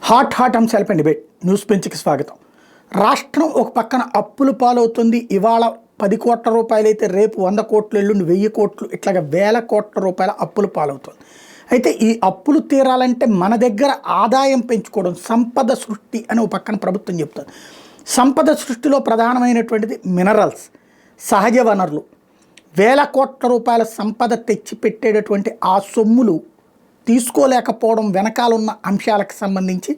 Hot అంశాలపై debate news బెంచ్కి స్వాగతం. రాష్ట్రం ఒక పక్కన అప్పులు పాలవుతుంది. ఇవాళ 10 కోట్ల రూపాయలు అయితే రేపు 100 కోట్లు, ఎల్లుండి 1000 కోట్లు, ఇట్లాగా వేల కోట్ల రూపాయల అప్పులు పాలవుతుంది. అయితే ఈ అప్పులు తీరాలంటే మన దగ్గర ఆదాయం పెంచుకోవడం, సంపద సృష్టి అని ఒక పక్కన ప్రభుత్వం చెప్తుంది. సంపద సృష్టిలో ప్రధానమైనటువంటిది మినరల్స్, సహజ వనరులు. వేల కోట్ల రూపాయల సంపద తెచ్చి పెట్టేటటువంటి ఆ సొమ్ములు తీసుకోలేకపోవడం వెనకాలన్న అంశాలకు సంబంధించి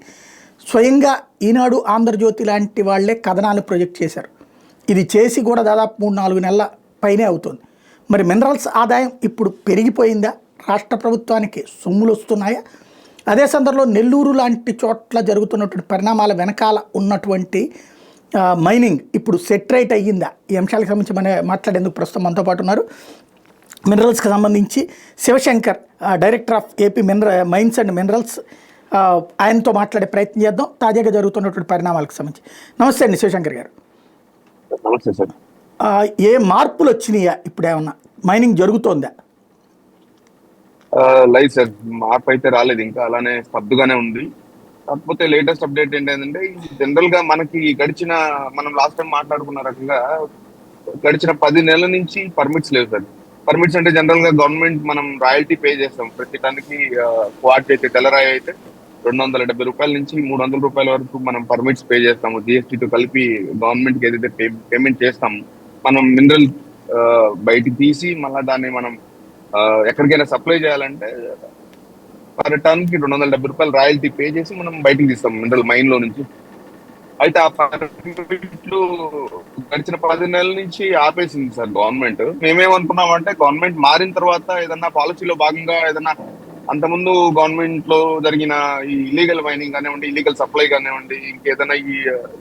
స్వయంగా ఈనాడు, ఆంధ్రజ్యోతి లాంటి వాళ్లే కథనాలు ప్రొజెక్ట్ చేశారు. ఇది చేసి కూడా దాదాపు 3-4 నెలల పైనే అవుతుంది. మరి మినరల్స్ ఆదాయం ఇప్పుడు పెరిగిపోయిందా? రాష్ట్ర ప్రభుత్వానికి సొమ్ములు వస్తున్నాయా? అదే సందర్భంలో నెల్లూరు లాంటి చోట్ల జరుగుతున్నటువంటి పరిణామాల వెనకాల ఉన్నటువంటి మైనింగ్ ఇప్పుడు సెటరేట్ అయ్యిందా? ఈ అంశాలకు సంబంధించి మాట్లాడేందుకు ప్రస్తుతం మనతో పాటు ఉన్నారు మినరల్స్కి సంబంధించి Shivashankar, director of AP mines and minerals. ఆయనతో మాట్లాడే ప్రయత్నం చేద్దాం తాజాగా జరుగుతున్నటువంటి పరిణామాలకు సంబంధించి. నమస్తే అండి శివశంకర్ గారు. నమస్తే సార్. ఏ మార్పులు వచ్చినాయా? ఇప్పుడు ఏమన్నా మైనింగ్ జరుగుతోందా? లేదు సార్, మార్పు అయితే రాలేదు, ఇంకా అలానే స్తబ్దుగానే ఉంది. కాకపోతే లేటెస్ట్ అప్డేట్ ఏంటంటే జనరల్ గా మనకి మనం లాస్ట్ టైం మాట్లాడుకున్న రకంగా గడిచిన 10 నెలల నుంచి పర్మిట్స్ లేవు సార్. పర్మిట్స్ అంటే జనరల్ గా గవర్నమెంట్ మనం రాయల్టీ పే చేస్తాం ప్రతి టన్నుకి. క్వార్ట్ అయితే తెల్లరాయి అయితే 270 రూపాయల నుంచి 300 రూపాయల వరకు మనం పర్మిట్స్ పే చేస్తాము. జిఎస్టీతో కలిపి గవర్నమెంట్ కి ఏదైతే పేమెంట్ చేస్తాము, మనం మినరల్ బయటికి తీసి మళ్ళీ దాన్ని మనం ఎక్కడికైనా సప్లై చేయాలంటే పర్ టన్ కి 270 రూపాయలు రాయల్టీ పే చేసి మనం బయటికి తీస్తాం మినరల్ మైన్ లో నుంచి. అయితే ఆ పర్మిట్లు గడిచిన 10 నెలల నుంచి ఆపేసింది సార్ గవర్నమెంట్. మేమేమనుకున్నామంటే గవర్నమెంట్ మారిన తర్వాత ఏదన్నా పాలసీలో భాగంగా ఏదన్నా అంతకుముందు గవర్నమెంట్ లో జరిగిన ఈ ఇల్లీగల్ మైనింగ్ కానివ్వండి, ఇల్లీగల్ సప్లై కానివ్వండి, ఇంకేదైనా ఈ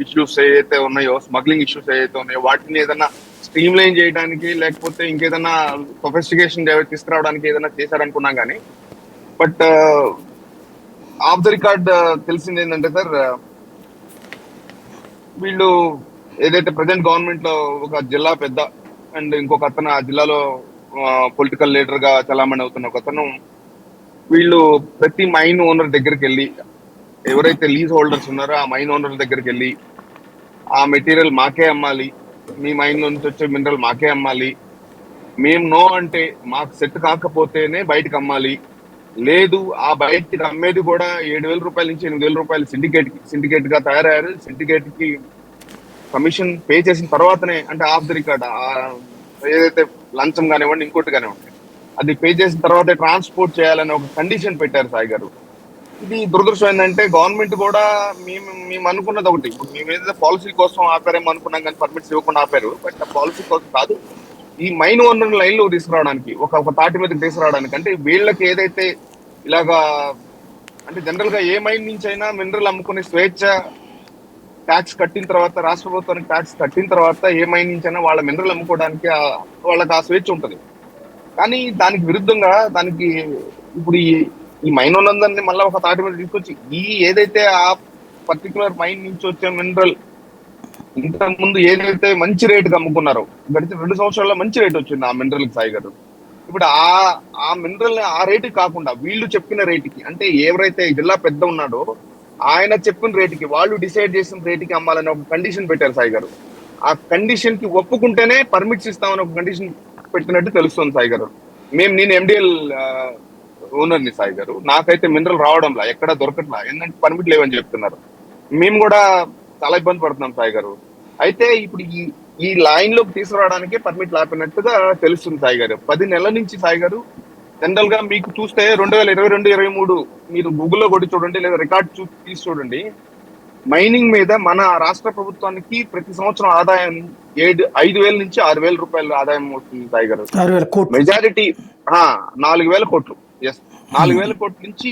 ఇష్యూస్ ఏదైతే ఉన్నాయో, స్మగ్లింగ్ ఇష్యూస్ ఏదైతే ఉన్నాయో, వాటిని ఏదైనా స్ట్రీమ్ లైన్ చేయడానికి లేకపోతే ఇంకేదైనా సొఫిస్టికేషన్ తీసుకురావడానికి ఏదైనా చేశారనుకున్నాం కానీ, బట్ ఆఫ్ ద రికార్డ్ తెలిసింది ఏంటంటే సార్, వీళ్ళు ఏదైతే ప్రజెంట్ గవర్నమెంట్ లో ఒక జిల్లా పెద్ద అండ్ ఇంకొక అతను ఆ జిల్లాలో పొలిటికల్ లీడర్ గా చలామణి అవుతున్న ఒక అతను, వీళ్ళు ప్రతి మైన్ ఓనర్ దగ్గరికి వెళ్ళి, ఎవరైతే లీజ్ హోల్డర్స్ ఉన్నారో ఆ మైన్ ఓనర్ దగ్గరికి వెళ్ళి, ఆ మెటీరియల్ మాకే అమ్మాలి, మీ మైన్ నుంచి వచ్చే మినరల్ మాకే అమ్మాలి, మేము నో అంటే మాకు సెట్ కాకపోతేనే బయటకు అమ్మాలి, లేదు ఆ బయటకి అమ్మేది కూడా 7,000 రూపాయల నుంచి 8,000 రూపాయలు సిండికేట్ గా తయారయ్యారు. సిండికేట్ కి కమిషన్ పే చేసిన తర్వాతనే, అంటే ఆఫ్ ది రికార్డ్ ఏదైతే లంచం కానివ్వండి ఇంకోటి కానివ్వండి, అది పే చేసిన తర్వాతే ట్రాన్స్పోర్ట్ చేయాలని ఒక కండిషన్ పెట్టారు సాయి గారు. ఇది దురదృష్టం ఏంటంటే గవర్నమెంట్ కూడా మేము అనుకున్నది ఒకటి, ఇప్పుడు మేము ఏదైతే పాలసీ కోసం ఆపారేమో అనుకున్నాం కానీ పర్మిట్స్ ఇవ్వకుండా ఆపారు. బట్ ఆ పాలసీ కోసం కాదు, ఈ మైన్ ఓనర్ లైన్ లో తీసుకురావడానికి, ఒక తాటి మీదకి తీసుకురావడానికి. అంటే వీళ్ళకి ఏదైతే ఇలాగా, అంటే జనరల్ గా ఏ మైన్ నుంచి అయినా మినరల్ అమ్ముకునే స్వేచ్ఛ ట్యాక్స్ కట్టిన తర్వాత, రాష్ట్ర ప్రభుత్వానికి ట్యాక్స్ కట్టిన తర్వాత ఏ మైన్ నుంచి అయినా వాళ్ళ మినరల్ అమ్ముకోవడానికి వాళ్ళకి ఆ స్వేచ్ఛ ఉంటుంది. కానీ దానికి విరుద్ధంగా దానికి ఇప్పుడు ఈ మైన్ ఓనర్ని మళ్ళీ ఒక తాటి మీద తీసుకొచ్చి ఈ ఏదైతే ఆ పర్టికులర్ మైన్ నుంచి వచ్చే మినరల్ ఇంతకు ముందు ఏదైతే మంచి రేటుకి అమ్ముకున్నారో, గడిచిన 2 సంవత్సరాల్లో మంచి రేట్ వచ్చింది ఆ మినరల్ సాయి గారు. ఇప్పుడు ఆ మినరల్ ఆ రేటుకి కాకుండా వీళ్ళు చెప్పిన రేటుకి, అంటే ఎవరైతే జిల్లా పెద్ద ఉన్నాడో ఆయన చెప్పిన రేటుకి, వాళ్ళు డిసైడ్ చేసిన రేటుకి అమ్మాలని ఒక కండిషన్ పెట్టారు సాయి గారు. ఆ కండిషన్ కి ఒప్పుకుంటేనే పర్మిట్స్ ఇస్తామని ఒక కండిషన్ పెట్టినట్టు తెలుస్తుంది సాయి గారు. నేను ఎండిఎల్ ఓనర్ని సాయి గారు, నాకైతే మినరల్ రావడంలా, ఎక్కడ దొరకట్లా, ఏంటంటే పర్మిట్ లేవని చెప్తున్నారు. మేము కూడా చాలా ఇబ్బంది పడుతున్నాం సాయి గారు. అయితే ఇప్పుడు ఈ లైన్ లోకి తీసుకురావడానికి పర్మిట్ ఆపినట్టుగా తెలుస్తుంది సాయి గారు. 10 నెలల నుంచి సాయి గారు, జనరల్ గా మీకు చూస్తే 2022-23 మీరు గూగుల్లో కొట్టి చూడండి, లేదా రికార్డ్ తీసి చూడండి, మైనింగ్ మీద మన రాష్ట్ర ప్రభుత్వానికి ప్రతి సంవత్సరం ఆదాయం 5,000 నుంచి 6,000 రూపాయలు ఆదాయం వస్తుంది సాయి గారు. మెజారిటీ 4,000 కోట్లు. ఎస్, 4,000 కోట్ల నుంచి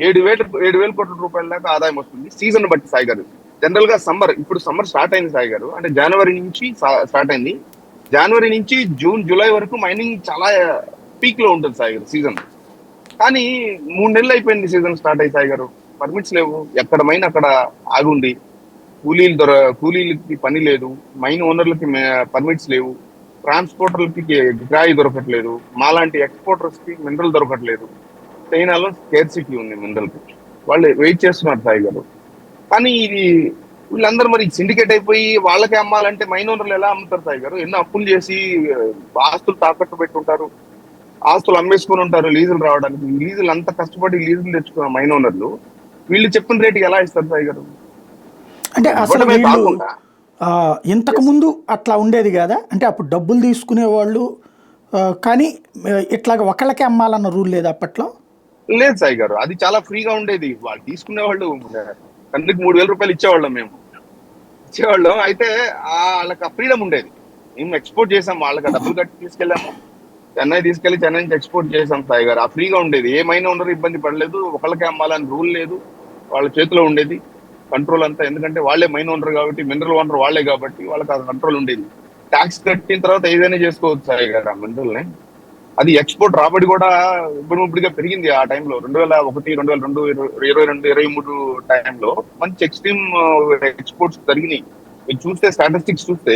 7,000 కోట్ల రూపాయల దాకా ఆదాయం వస్తుంది సీజన్ బట్టి సాయి గారు. జనరల్ గా ఇప్పుడు సమ్మర్ స్టార్ట్ అయింది సాయి గారు, అంటే జనవరి నుంచి స్టార్ట్ అయింది. జనవరి నుంచి జూన్, జూలై వరకు మైనింగ్ చాలా పీక్ లో ఉంటుంది సాయి గారు సీజన్. కానీ 3 నెలలు అయిపోయింది సీజన్ స్టార్ట్ అయ్యి సాయి గారు, పర్మిట్స్ లేవు. ఎక్కడ మైన్ అక్కడ ఆగుంది, కూలీలకి పని లేదు, మైన్ ఓనర్లకి పర్మిట్స్ లేవు, ట్రాన్స్పోర్టర్లకి కిరాయి దొరకట్లేదు, మాలాంటి ఎక్స్పోర్టర్స్ కి మినరల్ దొరకట్లేదు. చైనాలో స్కేర్సిటీ ఉంది మినరల్ కి, వాళ్ళు వెయిట్ చేస్తున్నారు సాయి గారు. కానీ ఇది వీళ్ళందరూ మరి సిండికేట్ అయిపోయి వాళ్ళకే అమ్మాలంటే మైన్ ఓనర్లు ఎలా అమ్ముతారు సాయి గారు? ఎన్నో అప్పులు చేసి ఆస్తులు తాకట్టు పెట్టుంటారు, ఆస్తులు అమ్మేసుకుని ఉంటారు లీజులు రావడానికి. లీజులు అంత కష్టపడి లీజులు తెచ్చుకున్న మైన్ ఓనర్లు వీళ్ళు చెప్పిన రేటుకి ఎలా ఇస్తారు సాయి గారు? అంటే అసలు ఇవ్వడమే వీళ్ళు కాకుండా ఇంతకు ముందు అట్లా ఉండేది కదా, అంటే అప్పుడు డబ్బులు తీసుకునేవాళ్ళు కానీ ఇట్లాగ ఒకళ్ళకే అమ్మాలన్న రూల్ లేదు అప్పట్లో. లేదు సాయి గారు, అది చాలా ఫ్రీగా ఉండేది. వాళ్ళు తీసుకునే వాళ్ళు తండ్రికి 3,000 రూపాయలు ఇచ్చేవాళ్ళం, మేము ఇచ్చేవాళ్ళం. అయితే వాళ్ళకి ఫ్రీడమ్ ఉండేది. మేము ఎక్స్పోర్ట్ చేసాం, వాళ్ళకి డబ్బులు కట్టి తీసుకెళ్ళాము, చెన్నై తీసుకెళ్లి చెన్నై నుంచి ఎక్స్పోర్ట్ చేసాం సాయి గారు. ఆ ఫ్రీగా ఉండేది, ఏమైనా ఉండదు, ఇబ్బంది పడలేదు. ఒకళ్ళకే అమ్మాలని రూల్ లేదు, వాళ్ళ చేతిలో ఉండేది కంట్రోల్ అంతా. ఎందుకంటే వాళ్ళే మైన్ ఓనర్ కాబట్టి, మినరల్ ఓనర్ వాళ్ళే కాబట్టి వాళ్ళకి ఆ కంట్రోల్ ఉండేది. ట్యాక్స్ కట్టిన తర్వాత ఏదైనా చేసుకోవచ్చు సాయి గారు ఆ మినరల్ని. అది ఎక్స్పోర్ట్ రాబడి కూడా ఇప్పుడుగా పెరిగింది. ఆ టైంలో 2001, 2002, 2022, 2023 టైంలో మంచి ఎక్స్ట్రీమ్ ఎక్స్పోర్ట్స్ జరిగినాయి. మీరు చూస్తే స్టాటిస్టిక్స్ చూస్తే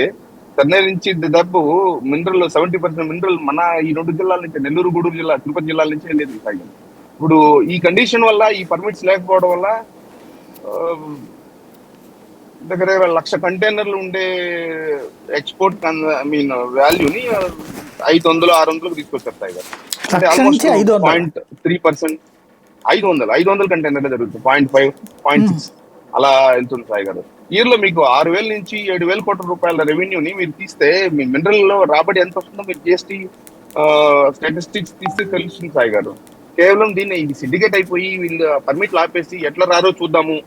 చెన్నై నుంచి దాదాపు మినరల్ 70% మినరల్ మన ఈ 2 జిల్లాల నుంచి, నెల్లూరు, గూడూరు జిల్లా, తిరుపతి జిల్లాల నుంచి వెళ్ళేది సాయి. ఇప్పుడు ఈ కండిషన్ వల్ల, ఈ పర్మిట్స్ లేకపోవడం వల్ల దగ్గర 1,00,000 కంటైనర్లు ఉండే ఎక్స్పోర్ట్ వాల్యూని 500-600 తీసుకొచ్చారు సాయి గారు. అంటే ఆల్మోస్ట్ 0.3%. 500 కంటైనర్లు జరుగుతుంది, 0.5, 0.6 అలా వెళ్తుంది సాయి గారు. ఇయర్ లో మీకు 6,000 నుంచి 7,000 కోట్ల రూపాయల రెవెన్యూని మీరు తీస్తే మీ మినరల్ లో రాబడి ఎంత వస్తుందో మీరు జిఎస్టీ స్టాటిస్టిక్స్ తీస్తే తెలుస్తుంది సాయి గారు. కేవలం దీన్ని ఇది సిండికేట్ అయిపోయి వీళ్ళు పర్మిట్లు ఆపేసి ఎట్లా రారో చూద్దాము,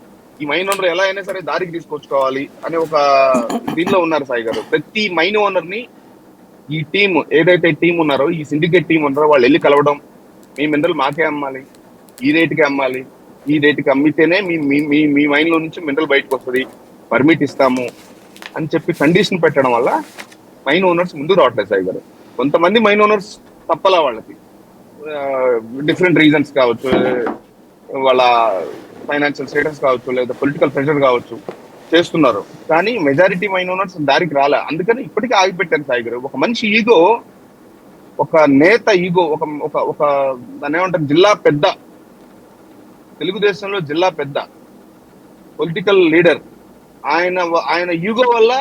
ఈ మైన్ ఓనర్ ఎలా అయినా సరే దారికి తీసుకొచ్చుకోవాలి అనే ఒక దీనిలో ఉన్నారు సాయి గారు. ప్రతి మైన్ ఓనర్ ని ఈ టీం ఏదైతే టీం ఉన్నారో, ఈ సిండికేట్ టీం ఉన్నారో, వాళ్ళు వెళ్ళి కలవడం, మీ మినరల్ మాకే అమ్మాలి, ఈ రేటుకి అమ్మాలి, ఈ రేటుకి అమ్మితేనే మీ మైన్ లో నుంచి మినరల్ బయటకు వస్తుంది, పర్మిట్ ఇస్తాము అని చెప్పి కండిషన్ పెట్టడం వల్ల మైన్ ఓనర్స్ ముందు రావట్లేదు సాయి గారు. కొంతమంది మైన్ ఓనర్స్ తప్పలా, వాళ్ళకి డిఫరెంట్ రీజన్స్ కావచ్చు, వాళ్ళ ఫైనాన్షియల్ స్టేటస్ కావచ్చు, లేదా పొలిటికల్ ప్రెషర్ కావచ్చు, చేస్తున్నారు. కానీ మెజారిటీ మైన్ ఓనర్స్ దారికి రాలే. అందుకని ఇప్పటికీ ఆగిపెట్టారు సాయి గారు. ఒక మనిషి ఈగో, ఒక నేత ఈగో, ఒక దాన్ని ఏమంటారు, జిల్లా పెద్ద, తెలుగుదేశంలో జిల్లా పెద్ద పొలిటికల్ లీడర్, ఆయన ఈగో వల్ల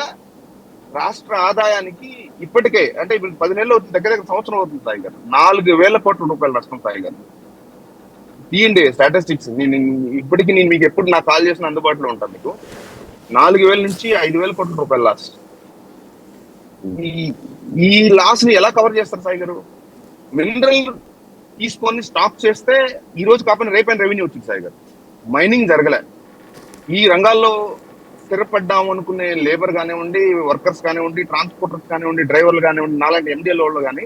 రాష్ట్ర ఆదాయానికి ఇప్పటికే, అంటే ఇప్పుడు 10 నెలలు అవుతుంది, దగ్గర సంవత్సరం అవుతుంది సాయి గారు, 4,000 కోట్ల రూపాయలు నష్టం సాయి గారు. తీయండి స్టాటిస్టిక్స్, ఇప్పటికీ నేను మీకు ఎప్పుడు నాకు కాల్ చేసిన అందుబాటులో ఉంటాను. మీకు 4,000 నుంచి 5,000 కోట్ల రూపాయల లాస్. ఈ లాస్ ని ఎలా కవర్ చేస్తారు సాయి గారు? మినరల్ తీసుకొని స్టాక్ చేస్తే ఈ రోజు కాకపోయినా రేపైన రెవెన్యూ వచ్చింది సాయి గారు. మైనింగ్ జరగలే. ఈ రంగాల్లో స్థిరపడ్డాము అనుకునే లేబర్ కానివ్వండి, వర్కర్స్ కానివ్వండి, ట్రాన్స్పోర్టర్స్ కానివ్వండి, డ్రైవర్లు కానివ్వండి, నాలాంటి ఎండిఎల్ వాళ్ళు కానీ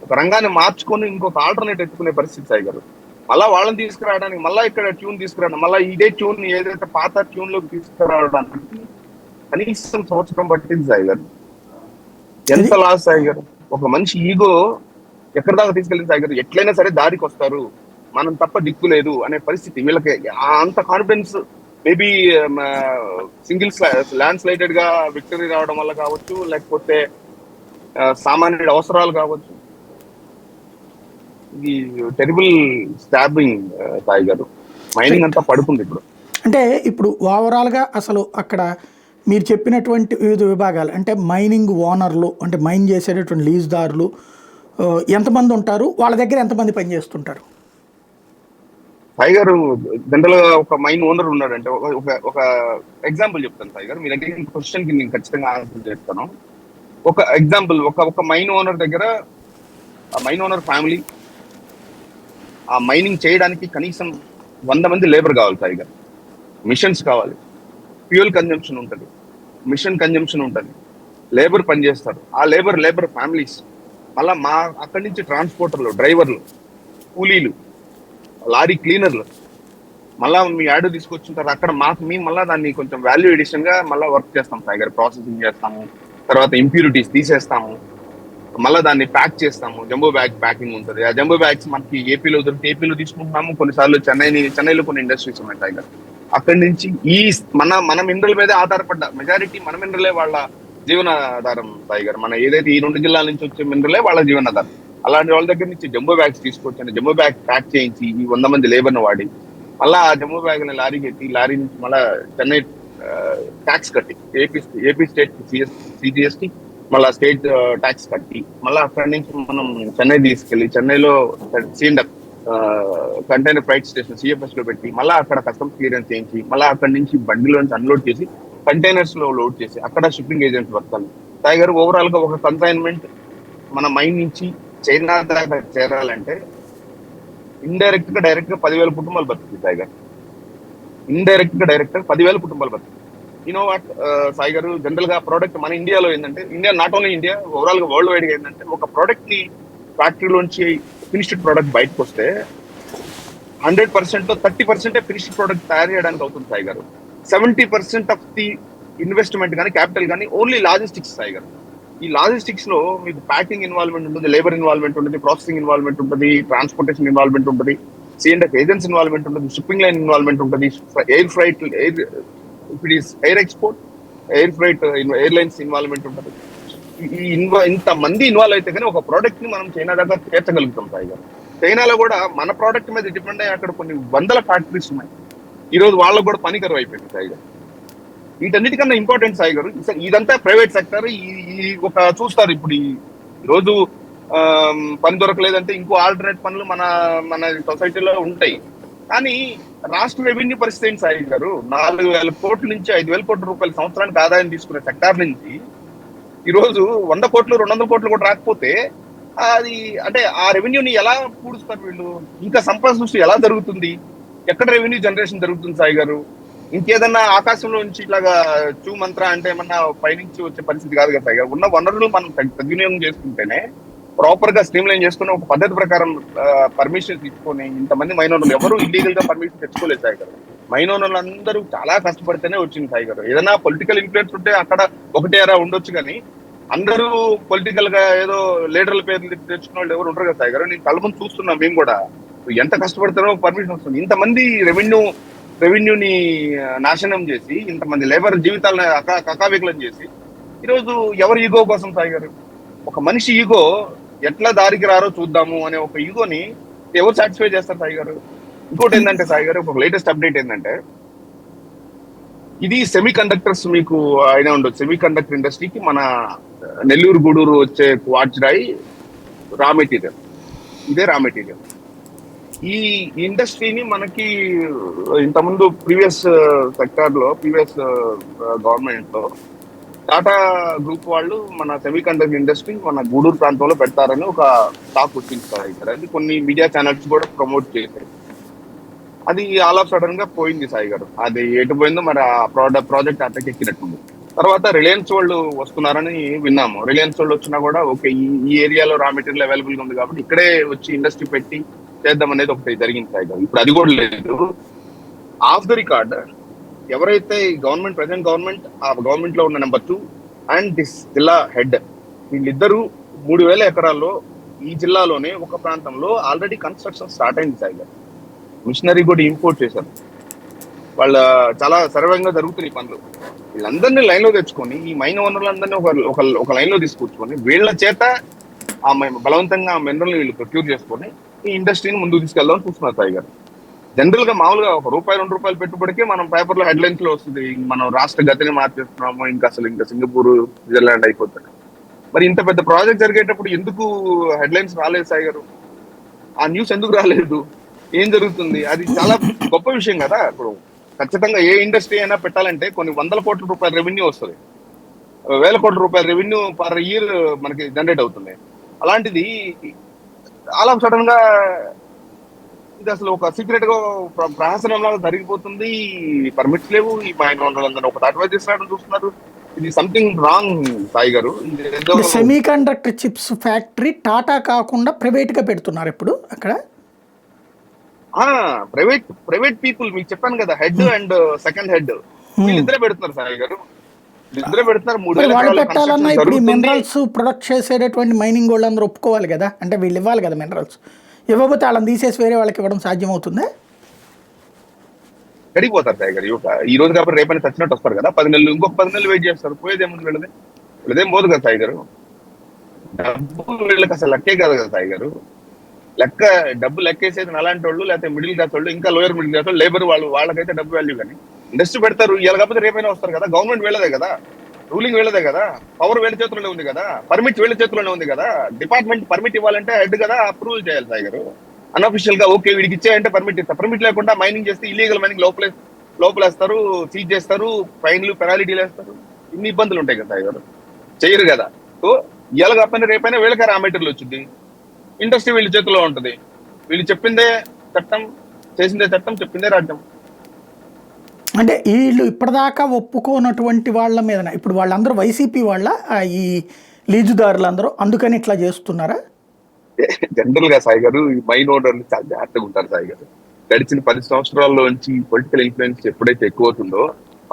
ఒక రంగాన్ని మార్చుకొని ఇంకొక ఆల్టర్నేట్ ఎత్తుకునే పరిస్థితి సాయి గారు. మళ్ళా వాళ్ళని తీసుకురావడానికి, మళ్ళా ఇక్కడ ట్యూన్ తీసుకురావడం, మళ్ళీ ఇదే ట్యూన్ ఏదైతే పాత ట్యూన్ లోకి తీసుకురావడానికి కనీసం సంవత్సరం పట్టింది సాయి గారు. ఎంత లాస్ సాయి గారు. ఒక మనిషి ఈగో ఎక్కడి దాకా తీసుకెళ్ళింది సాయి గారు. ఎట్లయినా సరే దారికి వస్తారు, మనం తప్ప దిక్కు లేదు అనే పరిస్థితి వీళ్ళకి. అంత confidence maybe single land slided గా విక్టరీ రావడం వల్ల కావచ్చు, లేకపోతే సామాన్యుడి అవసరాలు కావచ్చు. ఇది టెరిబుల్ స్టాబింగ్ సాయి గారు. మైనింగ్ అంతా పడుతుంది ఇప్పుడు. అంటే ఇప్పుడు ఓవరాల్గా అసలు అక్కడ మీరు చెప్పినటువంటి వివిధ విభాగాలు, అంటే మైనింగ్ ఓనర్లు, అంటే మైన్ చేసేటటువంటి లీజుదారులు ఎంతమంది ఉంటారు, వాళ్ళ దగ్గర ఎంతమంది పనిచేస్తుంటారు? సాయి గారు జనరల్ గా ఒక మైన్ ఓనర్ ఉన్నాడంటే, ఒక ఎగ్జాంపుల్ చెప్తాను సాయి గారు, మీ దగ్గర క్వశ్చన్ కి నేను ఖచ్చితంగా ఆన్సర్ చేస్తాను. ఒక ఎగ్జాంపుల్, ఒక మైన్ ఓనర్ దగ్గర, ఆ మైన్ ఓనర్ ఫ్యామిలీ ఆ మైనింగ్ చేయడానికి కనీసం 100 మంది లేబర్ కావాలి సాయి గారు. మిషన్స్ కావాలి, ఫ్యూయల్ కన్జంప్షన్ ఉంటుంది, మిషన్ కన్జంప్షన్ ఉంటుంది, లేబర్ పనిచేస్తారు. ఆ లేబర్ ఫ్యామిలీస్, మళ్ళీ అక్కడి నుంచి ట్రాన్స్పోర్టర్లు, డ్రైవర్లు, కూలీలు, లారీ క్లీనర్లు, మళ్ళీ మీ యాడ్ తీసుకొచ్చుంటారు. అక్కడ మేము మళ్ళీ దాన్ని కొంచెం వాల్యూ ఎడిషన్ గా మళ్ళీ వర్క్ చేస్తాం సాయి గారు. ప్రాసెసింగ్ చేస్తాము, తర్వాత ఇంప్యూరిటీస్ తీసేస్తాము, మళ్ళీ దాన్ని ప్యాక్ చేస్తాము. జంబో బ్యాగ్ ప్యాకింగ్ ఉంటుంది. ఆ జంబో బ్యాగ్స్ మనకి ఏపీలో ఏపీలో తీసుకుంటున్నాము, కొన్నిసార్లు చెన్నైలో కొన్ని ఇండస్ట్రీస్ ఉన్నాయి సాయి గారు. అక్కడి నుంచి ఈ మన మినరల్ మీదే ఆధారపడ్డ మెజారిటీ మన మినరలే వాళ్ళ జీవనాధారం సాయి గారు. మన ఏదైతే ఈ 2 జిల్లాల నుంచి వచ్చే మినరలే వాళ్ళ జీవనాధారం. అలాంటి వాళ్ళ దగ్గర నుంచి జంబో బ్యాగ్స్ తీసుకొచ్చాను, జంబో బ్యాగ్ ప్యాక్ చేయించి ఈ 100 మంది లేబర్ను వాడి మళ్ళా ఆ జమ్మూ బ్యాగ్ లారీకి ఎత్తి లారీ నుంచి మళ్ళా చెన్నై ట్యాక్స్ కట్టి ఏపీ ఏపీ స్టేట్ సిజిఎస్టీ మళ్ళా స్టేట్ ట్యాక్స్ కట్టి మళ్ళీ అక్కడి నుంచి మనం చెన్నై తీసుకెళ్లి చెన్నైలో సీఎండప్ కంటైనర్ ఫ్రైట్ స్టేషన్ సిఎఫ్ఎస్ లో పెట్టి మళ్ళీ అక్కడ కస్టమ్స్ క్లియరెన్స్ చేయించి మళ్ళీ అక్కడి నుంచి బండిలోంచి అన్లోడ్ చేసి కంటైనర్స్ లో లోడ్ చేసి అక్కడ షిప్పింగ్ ఏజెంట్స్ వర్తాలి. టైగర్ ఓవరాల్ గా ఒక కన్సైన్మెంట్ మన మైండ్ నుంచి చైనా దాకా చేరాలంటే ఇండైరెక్ట్ గా డైరెక్ట్ గా 10,000 కుటుంబాలు బతుకుతాయి టైగర్. ఇండైరెక్ట్ గా డైరెక్ట్ గా 10,000 కుటుంబాలు బతుకుతాయి. యూనో వాట్ సాయి గారు, జనరల్ గా ప్రోడక్ట్ మన ఇండియాలో ఏంటంటే, India not only India, overall గా వరల్డ్ వైడ్ గా ఏంటంటే, ఒక ప్రోడక్ట్ ని ఫ్యాక్టరీలోంచి ఫినిష్డ్ ప్రోడక్ట్ బయటకు వస్తే 100% లో 30% ఫినిష్డ్ ప్రోడక్ట్ తయారు చేయడానికి అవుతుంది సాయి గారు. 70% ఆఫ్ ది ఇన్వెస్ట్మెంట్ కానీ క్యాపిటల్ కానీ ఓన్లీ లాజిస్టిక్స్ సాయి గారు. ఈ లాజిస్టిక్స్ లో మీకు ప్యాకింగ్ ఇన్వాల్వ్మెంట్ ఉంటుంది, లేబర్ ఇన్వాల్వ్మెంట్ ఉంటుంది, ప్రాసెసింగ్ ఇన్వాల్వ్మెంట్ ఉంటుంది, ట్రాన్స్పోర్టేషన్ ఇన్వాల్వ్మెంట్ ఉంటుంది, సిఎండ్ఎఫ్ ఏజెంట్స్ ఇన్వాల్వ్మెంట్ ఉంటుంది, షిప్పింగ్ లైన్ ఇన్వాల్వ్మెంట్ ఉంటుంది, air freight it is air export, air freight airlines involvement ఉంటుంది. ఇంత మంది ఇన్వాల్వ్ అయితే కానీ ఒక ప్రోడక్ట్ ని మనం చైనా దగ్గర చేర్చగలుగుతాం సాయి గారు. చైనాలో కూడా మన ప్రోడక్ట్ మీద డిపెండ్ అయ్యి అక్కడ కొన్ని వందల ఫ్యాక్టరీస్ ఉన్నాయి. ఈ రోజు వాళ్ళకు కూడా పనికరం అయిపోయింది సాయి గారు. వీటన్నిటికన్నా ఇంపార్టెంట్ సాయి గారు, ఇదంతా ప్రైవేట్ సెక్టర్. ఈ ఒక చూస్తారు ఇప్పుడు ఈ రోజు పని దొరకలేదంటే ఇంకో ఆల్టర్నేట్ పనులు మన మన సొసైటీలో ఉంటాయి. కానీ రాష్ట్ర రెవెన్యూ పరిస్థితి ఏంటి సాయి గారు? 4,000 కోట్ల నుంచి 5,000 కోట్ల రూపాయల సంవత్సరానికి ఆదాయం తీసుకునే సెక్టార్ నుంచి ఈ రోజు 100 కోట్లు 200 కోట్లు కూడా రాకపోతే అది అంటే ఆ రెవెన్యూని ఎలా పూడుస్తారు వీళ్ళు? ఇంకా సంపద సృష్టి ఎలా జరుగుతుంది? ఎక్కడ రెవెన్యూ జనరేషన్ జరుగుతుంది సాయి గారు? ఇంకేదన్నా ఆకాశంలో నుంచి ఇట్లాగా చూ మంత్ర అంటే ఏమన్నా పైనుంచి వచ్చే పరిస్థితి కాదు కదా సాయి గారు. ఉన్న వనరులు మనం సద్వినియోగం చేసుకుంటేనే, ప్రాపర్ గా స్ట్రీమ్ లైన్ చేసుకుని ఒక పద్ధతి ప్రకారం పర్మిషన్ తీసుకొని, ఇంతమంది మైనోర్లు ఎవరు ఇల్లీగల్ గా పర్మిషన్ తెచ్చుకోలేదు సాయి గారు. మైనోర్లు అందరూ చాలా కష్టపడితేనే వచ్చింది సాయి గారు. ఏదైనా పొలిటికల్ ఇన్ఫ్లుయెన్స్ ఉంటే అక్కడ ఒకటే అరా ఉండొచ్చు, కానీ అందరూ పొలిటికల్ గా ఏదో లీడర్ల పేర్లు తెచ్చుకున్న వాళ్ళు ఎవరు ఉంటారు కదా సాయి గారు. నేను కళ్ళ ముందు చూస్తున్నాం మేము కూడా, ఎంత కష్టపడతారో పర్మిషన్ వస్తుంది. ఇంతమంది రెవెన్యూని నాశనం చేసి, ఇంతమంది లేబర్ జీవితాలను కకావికలం చేసి, ఈరోజు ఎవరి ఈగో కోసం సాయి గారు? ఒక మనిషి ఈగో ఎట్లా దారికి రారో చూద్దాము అనే ఒక ఈగోని ఎవరు సాటిస్ఫై చేస్తారు సాయి గారు? ఇంకోటి ఏంటంటే సాయి గారు, ఒక లేటెస్ట్ అప్డేట్ ఏంటంటే, ఇది సెమీ కండక్టర్స్ మీకు అయినా ఉండొచ్చు. సెమీ కండక్టర్ ఇండస్ట్రీకి మన నెల్లూరు గూడూరు వచ్చే క్వార్ట్జ్ రాయి రా మెటీరియల్, ఇదే రా మెటీరియల్. ఈ ఇండస్ట్రీని మనకి ఇంతకుముందు ప్రీవియస్ సెక్టార్ లో, ప్రీవియస్ గవర్నమెంట్ లో టాటా గ్రూప్ వాళ్ళు మన సెమీ కండక్టర్ ఇండస్ట్రీ మన గూడూరు ప్రాంతంలో పెడతారని ఒక టాక్ వచ్చింది సార్. అది కొన్ని మీడియా ఛానల్స్ కూడా ప్రమోట్ చేశారు. అది ఆల్ ఆఫ్ సడన్ గా పోయింది సాయి గారు. అది ఎటు పోయిందో మరి ఆ ప్రాజెక్ట్ అటకెక్కినట్టుంది. తర్వాత రిలయన్స్ వాళ్ళు వస్తున్నారని విన్నాము. రిలయన్స్ వాళ్ళు వచ్చినా కూడా ఓకే, ఈ ఏరియాలో రా మెటీరియల్ అవైలబుల్ గా ఉంది కాబట్టి ఇక్కడే వచ్చి ఇండస్ట్రీ పెట్టి చేద్దాం అనేది ఒకటి జరిగింది సాయి గారు. ఇప్పుడు అది కూడా లేదు. ఆఫ్ ద రికార్డ్ ఎవరైతే గవర్నమెంట్, ప్రెసెంట్ గవర్నమెంట్, ఆ గవర్నమెంట్ లో ఉన్న నెంబర్ 2 అండ్ దిస్ జిల్లా హెడ్, వీళ్ళిద్దరూ 3,000 ఎకరాల్లో ఈ జిల్లాలోనే ఒక ప్రాంతంలో ఆల్రెడీ కన్స్ట్రక్షన్ స్టార్ట్ అయింది సాయి గారు. మిషనరీ కూడా ఇంపోర్ట్ చేశారు. వాళ్ళ చాలా సర్వంగా జరుగుతున్నాయి పనులు. వీళ్ళందరినీ లైన్ లో తెచ్చుకొని, ఈ మైన్ వనరులందరినీ ఒక లైన్ లో తీసుకొచ్చుకొని, వీళ్ళ చేత ఆ బలవంతంగా ఆ మినరల్ వీళ్ళు ప్రొక్యూర్ చేసుకొని ఈ ఇండస్ట్రీని ముందుకు తీసుకెళ్దామని చూస్తున్నారు సాయి గారు. జనరల్ గా మామూలుగా ₹1 ₹2 పెట్టుబడికే మనం పేపర్ లో హెడ్లైన్స్ లో వస్తుంది, మనం రాష్ట్ర గతిని మార్చేస్తున్నాము, ఇంకా సింగపూర్, స్విట్జర్లాండ్ అయిపోతుంది. మరి ఇంత పెద్ద ప్రాజెక్ట్ జరిగేటప్పుడు ఎందుకు హెడ్లైన్స్ రాలేదు సాయి గారు? ఆ న్యూస్ ఎందుకు రాలేదు? ఏం జరుగుతుంది? అది చాలా గొప్ప విషయం కదా. ఇప్పుడు ఖచ్చితంగా ఏ ఇండస్ట్రీ అయినా పెట్టాలంటే కొన్ని ₹100 కోట్ల రెవెన్యూ వస్తుంది, ₹1,000 కోట్ల రెవెన్యూ పర్ ఇయర్ మనకి జనరేట్ అవుతుంది. అలాంటిది ఆల్ ఆఫ్ సడన్ గా ఇది అసలు ఒక సీక్రెట్ గా ప్రహసనం లాగా జరిగిపోతుంది. పర్మిట్స్ లేవు, ఈ మైన్ వనరులందరూ ఒక అడ్వైజ్ చేస్తున్నారని చూస్తున్నారు. ఇది సంథింగ్ రాంగ్ సాయి గారు. Semi conductor chips factory Tata కాకుండా ప్రైవేట్ గా పెడుతున్నారు ఇప్పుడు అక్కడ. ప్రైవేట్ పీపుల్, మీకు చెప్పాను కదా, హెడ్ అండ్ సెకండ్ హెడ్, వీళ్ళిద్దరే పెడుతున్నారు సాయి గారు. వీళ్ళిద్దరే పెడుతున్నారు. 3,000 వాళ్ళు పెట్టాలన్నా ఇప్పుడు మినరల్స్ ప్రొడక్ట్ చేసేటటువంటి మైనింగ్ వాళ్ళు అందరూ ఒప్పుకోవాలి కదా, అంటే వీళ్ళు ఇవ్వాలి కదా మినరల్స్. ఇవ్వకపోతే వాళ్ళని తీసేసి వేరే వాళ్ళకి ఇవ్వడం సాధ్యమవుతుందా? గడిపోతారు సాయి గారు. ఈ రోజు కాబట్టి రేపని చచ్చినట్టు వస్తారు కదా, 10 నెలలు, ఇంకొక 10 నెలలు వెయిట్ చేస్తారు. పోయేదేముంది వీళ్ళదేం పోదు కదా సాయి గారు. డబ్బు వీళ్ళకి అసలు లక్కే కాదు కదా సాయి గారు. లెక్క డబ్బు లెక్కేసేది అలాంటి వాళ్ళు, లేకపోతే మిడిల్ క్లాస్ వాళ్ళు, ఇంకా లోయర్ మిడిల్ క్లాస్ వాళ్ళు, లేబర్ వాళ్ళకైతే డబ్బు వాల్యూ. కానీ ఇండస్ట్రీ పెడతారు, ఇలా కాకపోతే రేపైనా వస్తారు కదా. గవర్నమెంట్ వీళ్ళదే కదా, రూలింగ్ వీళ్ళదే కదా, పవర్ వీళ్ళ చేతుల్లోనే ఉంది కదా, పర్మిట్ వీళ్ళ చేతుల్లోనే ఉంది కదా. డిపార్ట్మెంట్ పర్మిట్ ఇవ్వాలంటే హెడ్ కదా అప్రూవల్ చేయాలి సాయి గారు. అన్అఫిషియల్ గా ఓకే వీడికి ఇచ్చేయంటే పర్మిట్ ఇస్తారు. పర్మిట్ లేకుండా మైనింగ్ చేస్తే ఇల్లీగల్ మైనింగ్ లోపలేస్తారు, సీజ్ చేస్తారు, ఫైన్లు పెనాలిటీలు వేస్తారు. ఇన్ని ఇబ్బందులు ఉంటాయి కదా సాయి గారు, చేయరు కదా. సో ఇవాళ కాకపోయినా రేపైనా వీళ్ళకే రా మెటీరియల్ వచ్చింది. ఇండస్ట్రీ వీళ్ళ చేతిలో ఉంటది, వీళ్ళు చెప్పిందే చట్టం, చేసిందే చట్టం, చెప్పిందే రాజ్యం. అంటే వీళ్ళు ఇప్పటిదాకా ఒప్పుకోనటువంటి వాళ్ళ మీద ఇప్పుడు వాళ్ళందరూ వైసీపీ వాళ్ళ ఈ లీజుదారులందరూ అందుకని ఇట్లా చేస్తున్నారా? జనరల్ గా సాయి గారు ఈ మైన్ ఓనర్లు చాలా జాగ్రత్తగా ఉంటారు సాయి గారు. గడిచిన 10 సంవత్సరాల్లో నుంచి పొలిటికల్ ఇన్ఫ్లుయెన్స్ ఎప్పుడైతే ఎక్కువ అవుతుందో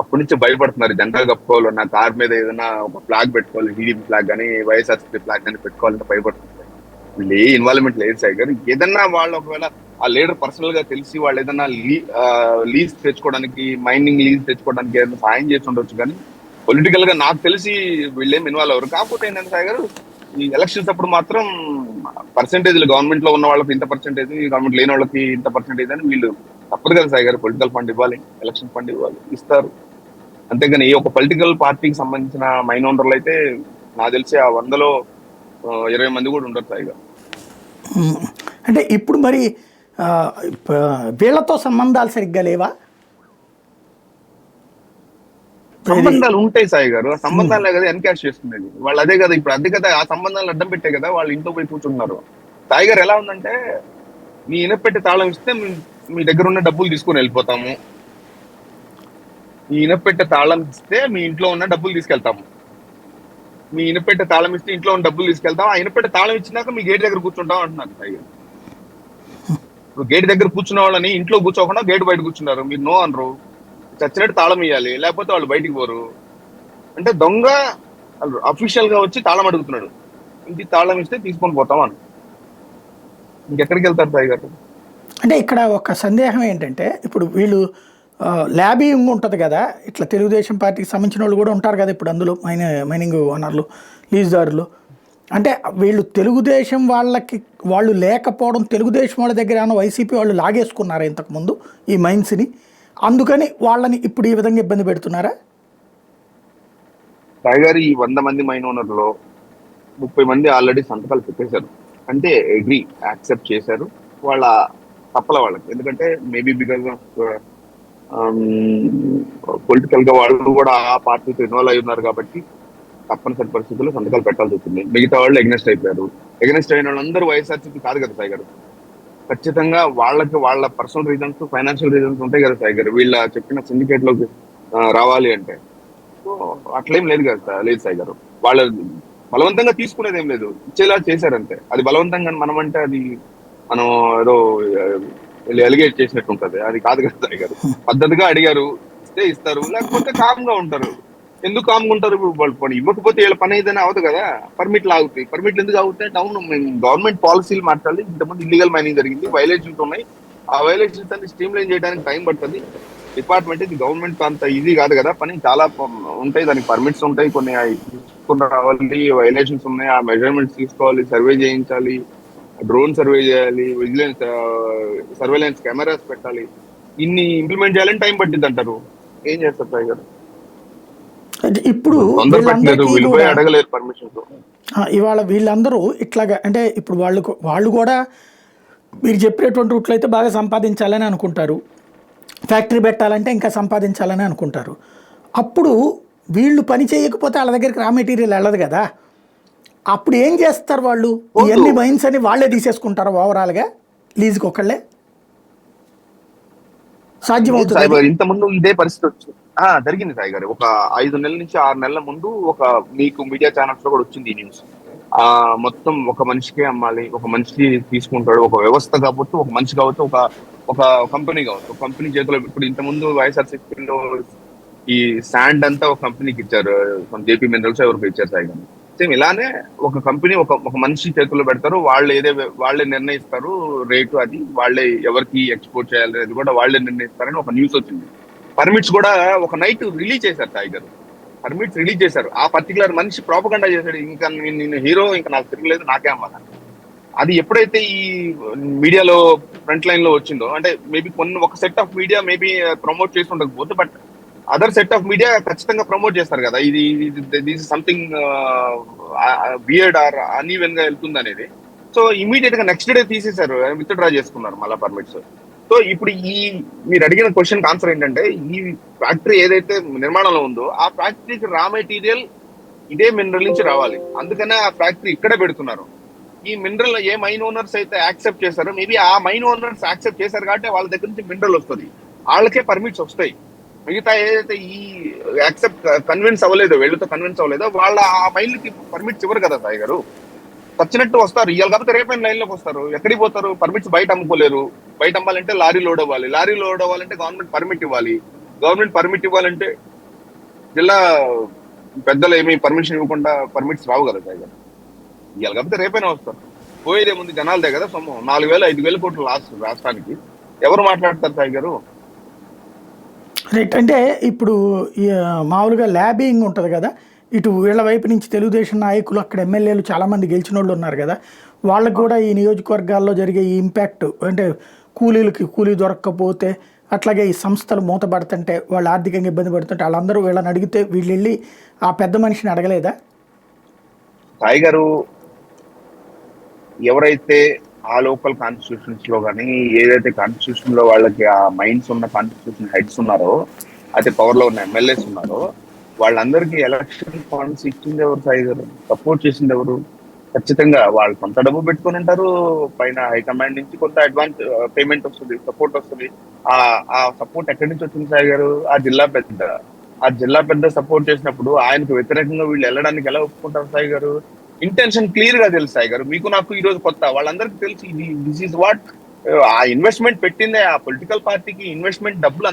అప్పటి నుంచి భయపడుతున్నారు. జెండా కప్పుకోవాలి, నా కార్ మీద ఏదైనా ఒక ఫ్లాగ్ పెట్టుకోవాలి, టీడీపీ ఫ్లాగ్ కానీ వైఎస్ఆర్సీపీ ఫ్లాగ్ కానీ పెట్టుకోవాలంటే భయపడుతున్నారు. వీళ్ళు ఏ ఇన్వాల్వ్మెంట్ లేదు సాయి గారు. ఏదన్నా వాళ్ళు ఒకవేళ ఆ లీడర్ పర్సనల్ గా తెలిసి వాళ్ళు ఏదైనా లీజ్ తెచ్చుకోవడానికి, మైనింగ్ లీజ్ తెచ్చుకోవడానికి ఏదైనా సాయం చేసి ఉండొచ్చు. కానీ పొలిటికల్ గా నాకు తెలిసి వీళ్ళేం ఇన్వాల్వ్ అవ్వరు. కాకపోతే ఏంటంటే సాయి గారు, ఈ ఎలక్షన్స్ అప్పుడు మాత్రం పర్సెంటేజ్లు గవర్నమెంట్ లో ఉన్న వాళ్ళకి ఇంత పర్సెంటేజ్, గవర్నమెంట్ లేని వాళ్ళకి ఇంత పర్సెంటేజ్ అని వీళ్ళు తప్పదు కదా సాయి గారు. పొలిటికల్ ఫండ్ ఇవ్వాలి, ఎలక్షన్ ఫండ్ ఇవ్వాలి, ఇస్తారు. అంతేగాని ఏ ఒక పొలిటికల్ పార్టీకి సంబంధించిన మైన్ ఓనర్లు అయితే నాకు తెలిసి ఆ 100లో 20 మంది కూడా ఉండరు సాయి గారు. అంటే ఇప్పుడు మరి వీళ్ళతో సంబంధాలు సరిగ్గా లేవా? సంబంధాలు ఉంటాయి సాయి గారు, ఆ సంబంధాలే కదా ఎన్కాష్ చేస్తున్నది వాళ్ళు. అదే కదా ఇప్పుడు, అదే కదా ఆ సంబంధాలను అడ్డం పెట్టే కదా వాళ్ళు ఇంట్లో పోయి కూర్చున్నారు. సాయి గారు ఎలా ఉందంటే, మీ ఇనపెట్టి తాళం ఇస్తే మీ దగ్గర ఉన్న డబ్బులు తీసుకొని వెళ్ళిపోతాము, మీ ఇనపెట్టె తాళం ఇస్తే మీ ఇంట్లో ఉన్న డబ్బులు తీసుకెళ్తాము, మీ ఇనపెట్టె తాళం ఇస్తే ఇంట్లో ఉన్న డబ్బులు తీసుకెళ్తాం, ఆ ఇనపెట్టె తాళం ఇచ్చినాక మీ గేట్ దగ్గర కూర్చుంటాం అంటున్నారు సాయి గారు. ఇప్పుడు గేట్ దగ్గర కూర్చున్న వాళ్ళని ఇంట్లో కూర్చోకుండా గేట్ బయట కూర్చున్నారు. మీరు నో అనరు, చచ్చినట్టు తాళం ఇవ్వాలి, లేకపోతే వాళ్ళు బయటికి పోరు. అంటే దొంగ అఫీషియల్ గా వచ్చి తాళం అడుగుతున్నాడు, ఇంటికి తాళం ఇస్తే తీసుకొని పోతాం అని. ఇంకెక్కడికి వెళ్తారు సాయి గారు? అంటే ఇక్కడ ఒక సందేహం ఏంటంటే, ఇప్పుడు వీళ్ళు ల్యాబింగ్ ఉంటుంది కదా, ఇట్లా తెలుగుదేశం పార్టీకి సంబంధించిన వాళ్ళు కూడా ఉంటారు కదా ఇప్పుడు అందులో, మైనింగ్ ఓనర్లు, లీజుదారులు. అంటే వీళ్ళు తెలుగుదేశం వాళ్ళు లేకపోవడం, తెలుగుదేశం వాళ్ళ దగ్గర ఏమైనా వైసీపీ వాళ్ళు లాగేసుకున్నారా ఇంతకుముందు ఈ మైన్స్ని, అందుకని వాళ్ళని ఇప్పుడు ఈ విధంగా ఇబ్బంది పెడుతున్నారా? సాయి గారు, ఈ 100 మంది మైన్ ఓనర్లో 30 మంది ఆల్రెడీ సంతకాలు పెట్టేశారు, అంటే అగ్రీ యాక్సెప్ట్ చేశారు. వాళ్ళ తప్పల వాళ్ళకి, ఎందుకంటే మేబీ బికాస్ ఆఫ్ పొలిటికల్ గా వాళ్ళు కూడా ఆ పార్టీతో ఇన్వాల్వ్ అయి ఉన్నారు కాబట్టి తప్పనిసరి పరిస్థితుల్లో సంతకాలు పెట్టాల్సి వచ్చింది. మిగతా వాళ్ళు ఎగ్నెస్ట్ అయిపోయారు. ఎగ్నెస్ట్ అయిన వాళ్ళందరూ వైఎస్ఆర్సీపీ కాదు కదా సాయి గారు. ఖచ్చితంగా వాళ్ళకి వాళ్ళ పర్సనల్ రీజన్స్, ఫైనాన్షియల్ రీజన్స్ ఉంటాయి కదా సాయి గారు, వీళ్ళ చెప్పిన సిండికేట్ లోకి రావాలి అంటే. సో అట్లేం లేదు కదా, లేదు సాయి గారు. వాళ్ళ బలవంతంగా తీసుకునేది ఏం లేదు, ఇచ్చేలా చేశారంతే. అది బలవంతంగా మనం అంటే అది మనం ఏదో ఎలిగేట్ చేసినట్టు ఉంటది, అది కాదు కదా సాయి గారు. పద్ధతిగా అడిగారు, ఇస్తే ఇస్తారు, లేకపోతే కామ్ గా ఉంటారు. ఎందుకు కామ్గా ఉంటారు? వాళ్ళు ఇవ్వకపోతే వీళ్ళ పని ఏదైనా అవదు కదా, పర్మిట్లు ఆగుతాయి. పర్మిట్లు ఎందుకు ఆగుతాయి? టౌన్ గవర్నమెంట్ పాలసీలు మార్చాలి. ఇంతకుముందు ఇల్లీగల్ మైనింగ్ జరిగింది, వైలేషన్స్ ఉన్నాయి, ఆ వైలేషన్స్ అన్ని స్ట్రీమ్ లైన్ చేయడానికి టైం పడుతుంది. డిపార్ట్మెంట్ ఇది గవర్నమెంట్ అంత ఈజీ కాదు కదా, పని చాలా ఉంటాయి, దానికి పర్మిట్స్ ఉంటాయి, కొన్ని తీసుకుని రావాలి, వైలేషన్స్ ఉన్నాయి, ఆ మెజర్మెంట్స్ తీసుకోవాలి, సర్వే చేయించాలి, డ్రోన్ సర్వే చేయాలి, విజిలెన్స్ సర్వేలెన్స్ కెమెరాస్ పెట్టాలి, ఇన్ని ఇంప్లిమెంట్ చేయాలని టైం పట్టింది అంటారు. ఏం చేస్తారు సాయి గారు? ఇప్పుడు అడగలేరు పర్మిషన్. ఇవాళ వీళ్ళందరూ ఇట్లాగా, అంటే ఇప్పుడు వాళ్ళు కూడా మీరు చెప్పినటువంటి రూట్లో అయితే బాగా సంపాదించాలని అనుకుంటారు, ఫ్యాక్టరీ పెట్టాలంటే ఇంకా సంపాదించాలని అనుకుంటారు. అప్పుడు వీళ్ళు పని చేయకపోతే వాళ్ళ దగ్గరికి రా మెటీరియల్ వెళ్ళదు కదా, అప్పుడు ఏం చేస్తారు వాళ్ళు? ఇవన్నీ మైన్స్ అని వాళ్ళే తీసేసుకుంటారు ఓవరాల్గా లీజుకి ఒకళ్ళే? సాధ్యమవుతుంది? ఇంతకుముందు ఇదే పరిస్థితి వచ్చింది, జరిగింది సాయి గారు. ఒక 5 నెలల నుంచి 6 నెలల ముందు ఒక మీకు మీడియా ఛానల్స్ లో కూడా వచ్చింది ఈ న్యూస్. మొత్తం ఒక మనిషికే అమ్మాలి, ఒక మనిషి తీసుకుంటాడు, ఒక వ్యవస్థ కావచ్చు, ఒక మనిషి కావచ్చు, ఒక కంపెనీ కావచ్చు, ఒక కంపెనీ చేతిలో. ఇప్పుడు ఇంతకుముందు వైఎస్ఆర్సీపీలో ఈ శాండ్ అంతా ఒక కంపెనీకి ఇచ్చారు, జేపీ మినరల్స్ ఎవరికి ఇచ్చారు సాయి గారు. సేమ్ ఇలానే ఒక కంపెనీ ఒక మనిషి చేతుల్లో పెడతారు, వాళ్ళే నిర్ణయిస్తారు రేటు, అది వాళ్ళే ఎవరికి ఎక్స్పోర్ట్ చేయాలి అనేది కూడా వాళ్ళే నిర్ణయిస్తారని ఒక న్యూస్ వచ్చింది. పర్మిట్స్ కూడా ఒక నైట్ రిలీజ్ చేశారు సాయి గారు, పర్మిట్స్ రిలీజ్ చేశారు. ఆ పర్టికులర్ మనిషి ప్రాపగండా చేశాడు, ఇంకా నేను హీరో, ఇంకా నాకు తిరగలేదు, నాకే అమ్మాలి. అది ఎప్పుడైతే ఈ మీడియాలో ఫ్రంట్ లైన్ లో వచ్చిందో, అంటే మేబీ ఒక set of media maybe promote చేసి ఉండకపోతే, but other set of media ఖచ్చితంగా ప్రమోట్ చేస్తారు కదా, ఇది this something weird or uneven గా వెళ్తుంది అనేది. సో ఇమీడియట్ గా నెక్స్ట్ డే తీసేశారు, విత్ డ్రా చేసుకున్నారు మళ్ళీ పర్మిట్స్. సో ఇప్పుడు మీరు అడిగిన క్వశ్చన్ ఆన్సర్ ఏంటంటే, ఈ ఫ్యాక్టరీ ఏదైతే నిర్మాణంలో ఉందో ఆ ఫ్యాక్టరీకి రా మెటీరియల్ ఇదే మినరల్ నుంచి రావాలి, అందుకనే ఆ ఫ్యాక్టరీ ఇక్కడే పెడుతున్నారు. ఈ మినరల్ ఏ మైన్ ఓనర్స్ అయితే యాక్సెప్ట్ చేశారో, మేబీ ఆ మైన్ ఓనర్స్ యాక్సెప్ట్ చేశారు కాబట్టి వాళ్ళ దగ్గర నుంచి మినరల్ వస్తుంది, వాళ్ళకే పర్మిట్స్ వస్తాయి. మిగతా ఏదైతే ఈ యాక్సెప్ట్ కన్విన్స్ అవ్వలేదో, వీళ్ళతో కన్విన్స్ అవ్వలేదో, వాళ్ళ ఆ మైన్లకి పర్మిట్స్ ఇవ్వరు కదా సాయి గారు. వచ్చినట్టు వస్తారు ఇవాళ, కాకపోతే రేపైన లైన్ లోకి వస్తారు. ఎక్కడికి పోతారు? పర్మిట్స్ బయట అమ్ముకోలేరు. బయట అమ్మాలంటే లారీ లోడ్ అవ్వాలి, లారీ లోడ్ అవ్వాలంటే గవర్నమెంట్ పర్మిట్ ఇవ్వాలి, గవర్నమెంట్ పర్మిట్ ఇవ్వాలంటే జిల్లా పెద్దలు ఏమి పర్మిషన్ ఇవ్వకుండా పర్మిట్స్ రావు కదా సాయి గారు. ఇవాళ కాకపోతే రేపైనా వస్తారు. పోయేదే ముందు జనాలదే కదా సొమ్ము. 4,000-5,000 కోట్లు లాస్ట్ రాష్ట్రానికి. ఎవరు మాట్లాడతారు సాయి గారు? రైట్. అంటే ఇప్పుడు మామూలుగా ల్యాబింగ్ ఉంటుంది కదా, ఇటు వీళ్ళ వైపు నుంచి తెలుగుదేశం నాయకులు, అక్కడ ఎమ్మెల్యేలు చాలామంది గెలిచిన వాళ్ళు ఉన్నారు కదా, వాళ్ళకు కూడా ఈ నియోజకవర్గాల్లో జరిగే ఈ ఇంపాక్ట్, అంటే కూలీ దొరక్కపోతే, అట్లాగే ఈ సంస్థలు మూతపడుతుంటే, వాళ్ళు ఆర్థికంగా ఇబ్బంది పడుతుంటే, వాళ్ళందరూ వీళ్ళని అడిగితే వీళ్ళు వెళ్ళి ఆ పెద్ద మనిషిని అడగలేదా? సాయి గారు, ఎవరైతే ఆ లోకల్ కాన్స్టిట్యూషన్స్ లో కానీ, ఏదైతే కాన్స్టిట్యూషన్ లో వాళ్ళకి ఆ మైండ్స్ ఉన్న కాన్స్టిట్యూషన్ హెడ్స్ ఉన్నారో, అయితే పవర్ లో ఉన్న ఎమ్మెల్యేస్ ఉన్నారో, వాళ్ళందరికీ ఎలక్షన్ ఫండ్స్ ఇచ్చింది ఎవరు సాయి గారు? సపోర్ట్ చేసింది ఎవరు? ఖచ్చితంగా వాళ్ళు కొంత డబ్బు పెట్టుకుని ఉంటారు, పైన హైకమాండ్ నుంచి కొంత అడ్వాన్స్ పేమెంట్ వస్తుంది, సపోర్ట్ వస్తుంది. ఆ సపోర్ట్ ఎక్కడి నుంచి వచ్చింది సాయి గారు? ఆ జిల్లా పెద్ద సపోర్ట్ చేసినప్పుడు ఆయనకు వ్యతిరేకంగా వీళ్ళు వెళ్ళడానికి ఎలా ఒప్పుకుంటారు సాయి గారు? ఇంటెన్షన్ క్లియర్ గా తెలుసు సాయి గారు. మీకు నాకు ఈ రోజు కొత్త, వాళ్ళందరికీ తెలిసి దిస్ ఈజ్ వాట్. ఆ ఇన్వెస్ట్మెంట్ పెట్టిందే ఆ పొలిటికల్ పార్టీకి. ఇన్వెస్ట్మెంట్ డబ్బులు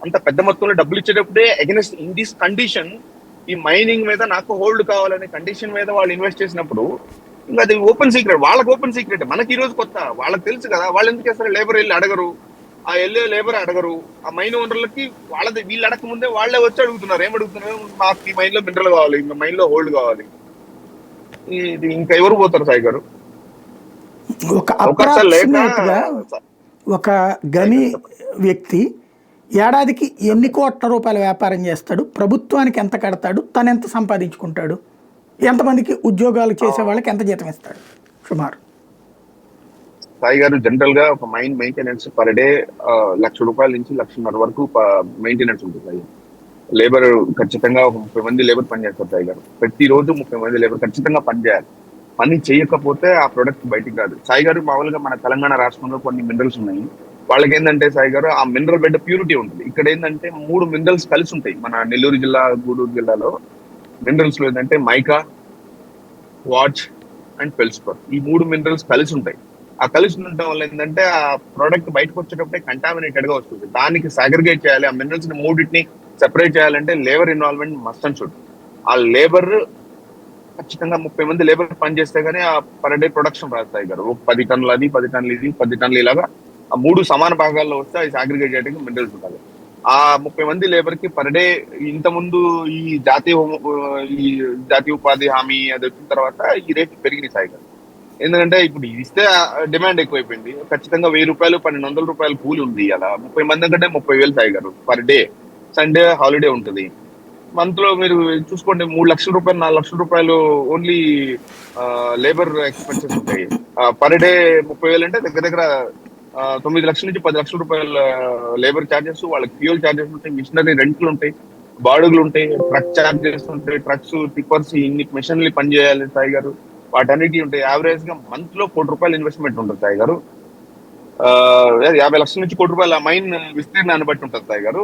అంత పెద్ద మొత్తంలో డబ్బులు ఇచ్చేటప్పుడే అగెన్స్ట్ ఇన్ దిస్ కండిషన్, ఈ మైనింగ్ మీద నాకు హోల్డ్ కావాలనే కండిషన్ మీద వాళ్ళు ఇన్వెస్ట్ చేసినప్పుడు, ఇంకా అది ఓపెన్ సీక్రెట్. వాళ్ళకి ఓపెన్ సీక్రెట్, మనకి ఈ రోజు కొత్త. వాళ్ళకి తెలుసు కదా, వాళ్ళు ఎందుకు చేస్తారు? లేబర్ వెళ్ళి అడగరు, ఆ వెళ్ళే లేబర్ అడగరు. ఆ మైన్ ఓనర్లకి వీళ్ళు అడగక ముందే వాళ్ళే వచ్చి అడుగుతున్నారు. ఏం అడుగుతున్నారు? మాకు ఈ మైన్ లో మినరల్ కావాలి, ఇంకా మైన్ లో హోల్డ్ కావాలి. ఇది ఇంకా ఎవరు పోతారు సాయి గారు? ఒక అప్రాక్సిమేట్గా ఒక గని వ్యక్తి ఏడాదికి ఎన్ని కోట్ల రూపాయల వ్యాపారం చేస్తాడు, ప్రభుత్వానికి ఎంత కడతాడు, తను ఎంత సంపాదించుకుంటాడు, ఎంతమందికి ఉద్యోగాలు చేసే వాళ్ళకి ఎంత జీతం ఇస్తాడు సుమారు? సాయి గారు, జనరల్ గా ఒక మైన్ మెయింటెనెన్స్ పర్ డే ₹1,00,000 నుంచి ₹1,50,000 వరకు మెయింటెనెన్స్ ఉంటుంది సాయి. లేబర్ ఖచ్చితంగా ఒక 30 మంది లేబర్ పనిచేస్తారు సాయి గారు. ప్రతిరోజు 30 మంది లేబర్ ఖచ్చితంగా పనిచేయాలి. పని చేయకపోతే ఆ ప్రొడక్ట్ బయటికి రాదు సాయి గారు. మామూలుగా మన తెలంగాణ రాష్ట్రంలో కొన్ని మినరల్స్ ఉన్నాయి. వాళ్ళకి ఏంటంటే సాయి గారు, ఆ మినరల్ బెడ్ ప్యూరిటీ ఉంటుంది. ఇక్కడ ఏంటంటే 3 మినరల్స్ కలిసి ఉంటాయి. మన నెల్లూరు జిల్లా, గూడూరు జిల్లాలో మినరల్స్ లో ఏంటంటే మైకా, వాచ్ అండ్ ఫెల్స్పర్, ఈ 3 మినరల్స్ కలిసి ఉంటాయి. ఆ కలిసి ఉండటం వల్ల ఏంటంటే ఆ ప్రోడక్ట్ బయటకు వచ్చేటప్పుడే కంటామినేటెడ్ గా వస్తుంది. దానికి సాగ్రిగేట్ చేయాలి, ఆ మినరల్స్ ని మూడింటిని సెపరేట్ చేయాలంటే labour involvement must and should. ఆ లేబర్ ఖచ్చితంగా 30 మంది లేబర్ పనిచేస్తే గానీ ఆ పర్ డే ప్రొడక్షన్ రాస్తాయి గారు. 10 టన్నులు అది, 10 టన్నులు ఇది, 10 టన్నులు ఇలాగా ఆ 3 సమాన భాగాల్లో వస్తే అది సాగ్రిగేట్ చేయడానికి మినరల్స్ ఉండాలి. ఆ 30 మంది లేబర్ కి పర్ డే, ఇంత ముందు ఈ జాతీయ ఉపాధి హామీ అది వచ్చిన తర్వాత ఈ రేట్లు పెరిగినాయి సాయి గారు. ఎందుకంటే ఇప్పుడు ఇస్తే డిమాండ్ ఎక్కువైపోయింది. ఖచ్చితంగా ₹1,000, ₹1,200 కూలి ఉంది. అలా 30 మంది కంటే 30,000 సాయి గారు పర్ డే. సండే హాలిడే ఉంటుంది. మంత్ లో మీరు చూసుకోండి, ₹3,00,000, ₹4,00,000 ఓన్లీ లేబర్ ఎక్స్పెన్సెస్ ఉంటాయి. పర్ డే 30,000 అంటే దగ్గర దగ్గర ₹9 లక్షల నుంచి ₹10 లక్షల లేబర్ ఛార్జెస్, వాళ్ళకి ఫ్యూయల్ ఛార్జెస్ ఉంటాయి, మిషనరీ రెంట్లు ఉంటాయి, బాడుగులు ఉంటాయి, ట్రక్ ఛార్జెస్ ఉంటాయి, ట్రక్స్, టిప్పర్స్, ఇన్ని మిషన్లు పనిచేయాలి సాయి గారు. వాటన్నిటి ఉంటాయి. యావరేజ్ గా మంత్ లో ₹1,00,000 ఇన్వెస్ట్మెంట్ ఉంటుంది సాయి గారు. 50 లక్షల నుంచి ₹1,00,000 మైన్ విస్తీర్ణాన్ని బట్టి ఉంటుంది సాయి గారు.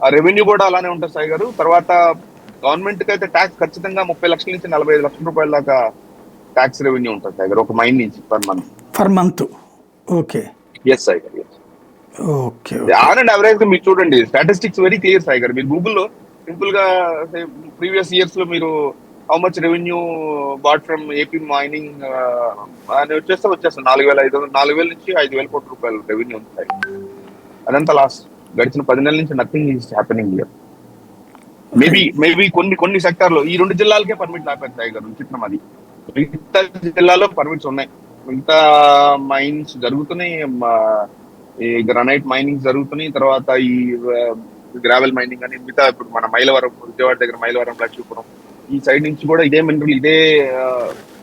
ఆ రెవెన్యూ కూడా అలానే ఉంటుంది సాయి గారు. తర్వాత గవర్నమెంట్ కి అయితే ట్యాక్స్ ఖచ్చితంగా 30 లక్షల నుంచి ₹45 లక్షల దాకా ట్యాక్స్ రెవెన్యూ ఉంటుంది సాయి గారు, ఒక మైన్ నుంచి per month. Okay. Yes Sai గారు. ఓకే. ఆన్ అండ్ యావరేజ్ గా మీరు చూడండి, స్టాటిస్టిక్స్ వెరీ క్లియర్ సాయి గారు. మీరు గూగుల్లో సింపుల్ గా ప్రీవియస్ ఇయర్స్ లో మీరు how much revenue bought from AP mining అని వచ్చేస్తుంది. 4,000 నుంచి ₹5,000 రెవెన్యూ ఉంటాయి. అదంతా లాస్ట్ గడిచిన 10 నెలల నుంచి nothing is happening here. Maybe కొన్ని సెక్టార్లో ఈ 2 జిల్లాలకే పర్మిట్ ఆపారు సాయి గారు. చిత్రం అది. మిగతా జిల్లాలో పర్మిట్స్ ఉన్నాయి, మిగతా మైన్స్ జరుగుతున్నాయి, ఈ గ్రానైట్ మైనింగ్ జరుగుతున్నాయి, తర్వాత ఈ గ్రావెల్ మైనింగ్ అని మిగతా ఇప్పుడు మన మైలవరం, విజయవాడ దగ్గర మైలవరం, లక్ష్మీపురం ఈ సైడ్ నుంచి కూడా ఇదే మినరల్, ఇదే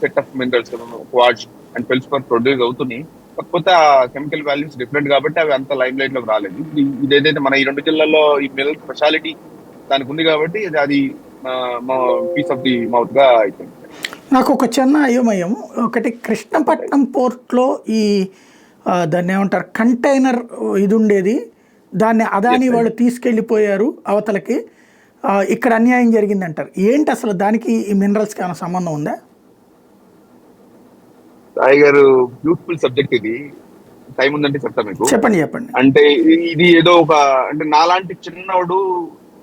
set of minerals quartz and feldspar produce అవుతున్నాయి. కాకపోతే ఆ కెమికల్ వాల్యూస్ డిఫరెంట్ కాబట్టి అవి అంత లైమ్ లైట్ లోకి రాలేదు. ఇదేదైతే మన ఈ 2 జిల్లాల్లో ఈ మినరల్ స్పెషాలిటీ దానికి ఉంది కాబట్టి అది పీస్ ఆఫ్ ది మౌత్ గా అయిపోయింది. నాకు ఒక చిన్న అయోమయం ఒకటి, కృష్ణపట్నం పోర్ట్లో ఈ దాన్ని ఏమంటారు కంటైనర్ ఇది ఉండేది, దాన్ని అదాని వాళ్ళు తీసుకెళ్ళిపోయారు అవతలకి, ఇక్కడ అన్యాయం జరిగింది అంటారు. ఏంటి అసలు దానికి ఈ మినరల్స్కి ఏమైనా సంబంధం ఉందా? సాయి గారు బ్యూటిఫుల్ సబ్జెక్ట్ ఇది, టైం ఉందంటే చెప్తా మీకు. చెప్పండి. అంటే ఇది ఏదో ఒక, అంటే నాలాంటి చిన్నవాడు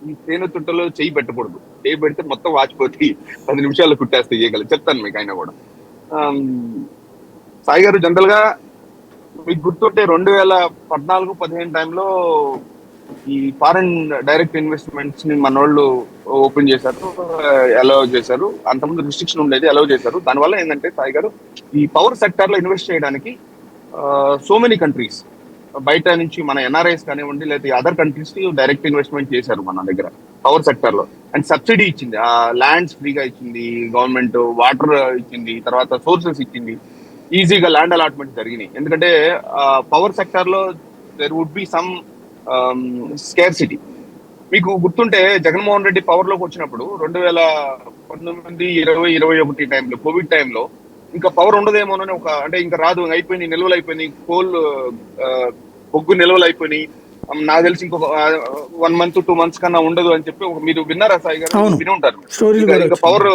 ఈ తేనె తుట్టలో చేయి పెట్టకూడదు, చేయి పెడితే మొత్తం వాచిపోతే 10 నిమిషాల్లో కుట్టేస్తే ఇయ్యగలరు. చెప్తాను మీకు అయినా కూడా. సాయి గారు జనరల్ గా మీకు గుర్తుంటే 2014-15 టైంలో ఈ ఫారెన్ డైరెక్ట్ ఇన్వెస్ట్మెంట్స్ ని మనోళ్ళు ఓపెన్ చేశారు, అలౌ చేశారు. అంతకుముందు రిస్ట్రిక్షన్ ఉండేది, అలౌ చేశారు. దానివల్ల ఏంటంటే సాయి గారు ఈ పవర్ సెక్టర్ లో ఇన్వెస్ట్ చేయడానికి సో మెనీ కంట్రీస్ బయట నుంచి మన ఎన్ఆర్ఐస్ కానివ్వండి, లేదా అదర్ కంట్రీస్ కి డైరెక్ట్ ఇన్వెస్ట్మెంట్ చేశారు మన దగ్గర పవర్ సెక్టర్ లో. అండ్ సబ్సిడీ ఇచ్చింది, ఆ ల్యాండ్స్ ఫ్రీగా ఇచ్చింది గవర్నమెంట్, వాటర్ ఇచ్చింది, తర్వాత సోర్సెస్ ఇచ్చింది, ఈజీగా ల్యాండ్ అలాట్మెంట్ జరిగినాయి. ఎందుకంటే పవర్ సెక్టర్ లో there would be some scarcity. మీకు గుర్తుంటే జగన్మోహన్ రెడ్డి పవర్ లోకి వచ్చినప్పుడు 2019, 20, 21 టైంలో, కోవిడ్ టైంలో ఇంకా పవర్ ఉండదేమోనని ఒక, అంటే ఇంకా రాదు, అయిపోయినాయి, నిల్వలు అయిపోయినాయి, కోల్ బొగ్గు నిల్వలు అయిపోయినాయి, నాకు తెలిసి ఇంకొక 1 month 2 months కన్నా ఉండదు అని చెప్పి మీరు విన్నారా సాయి గారు? విని ఉంటారు. ఇంకా పవర్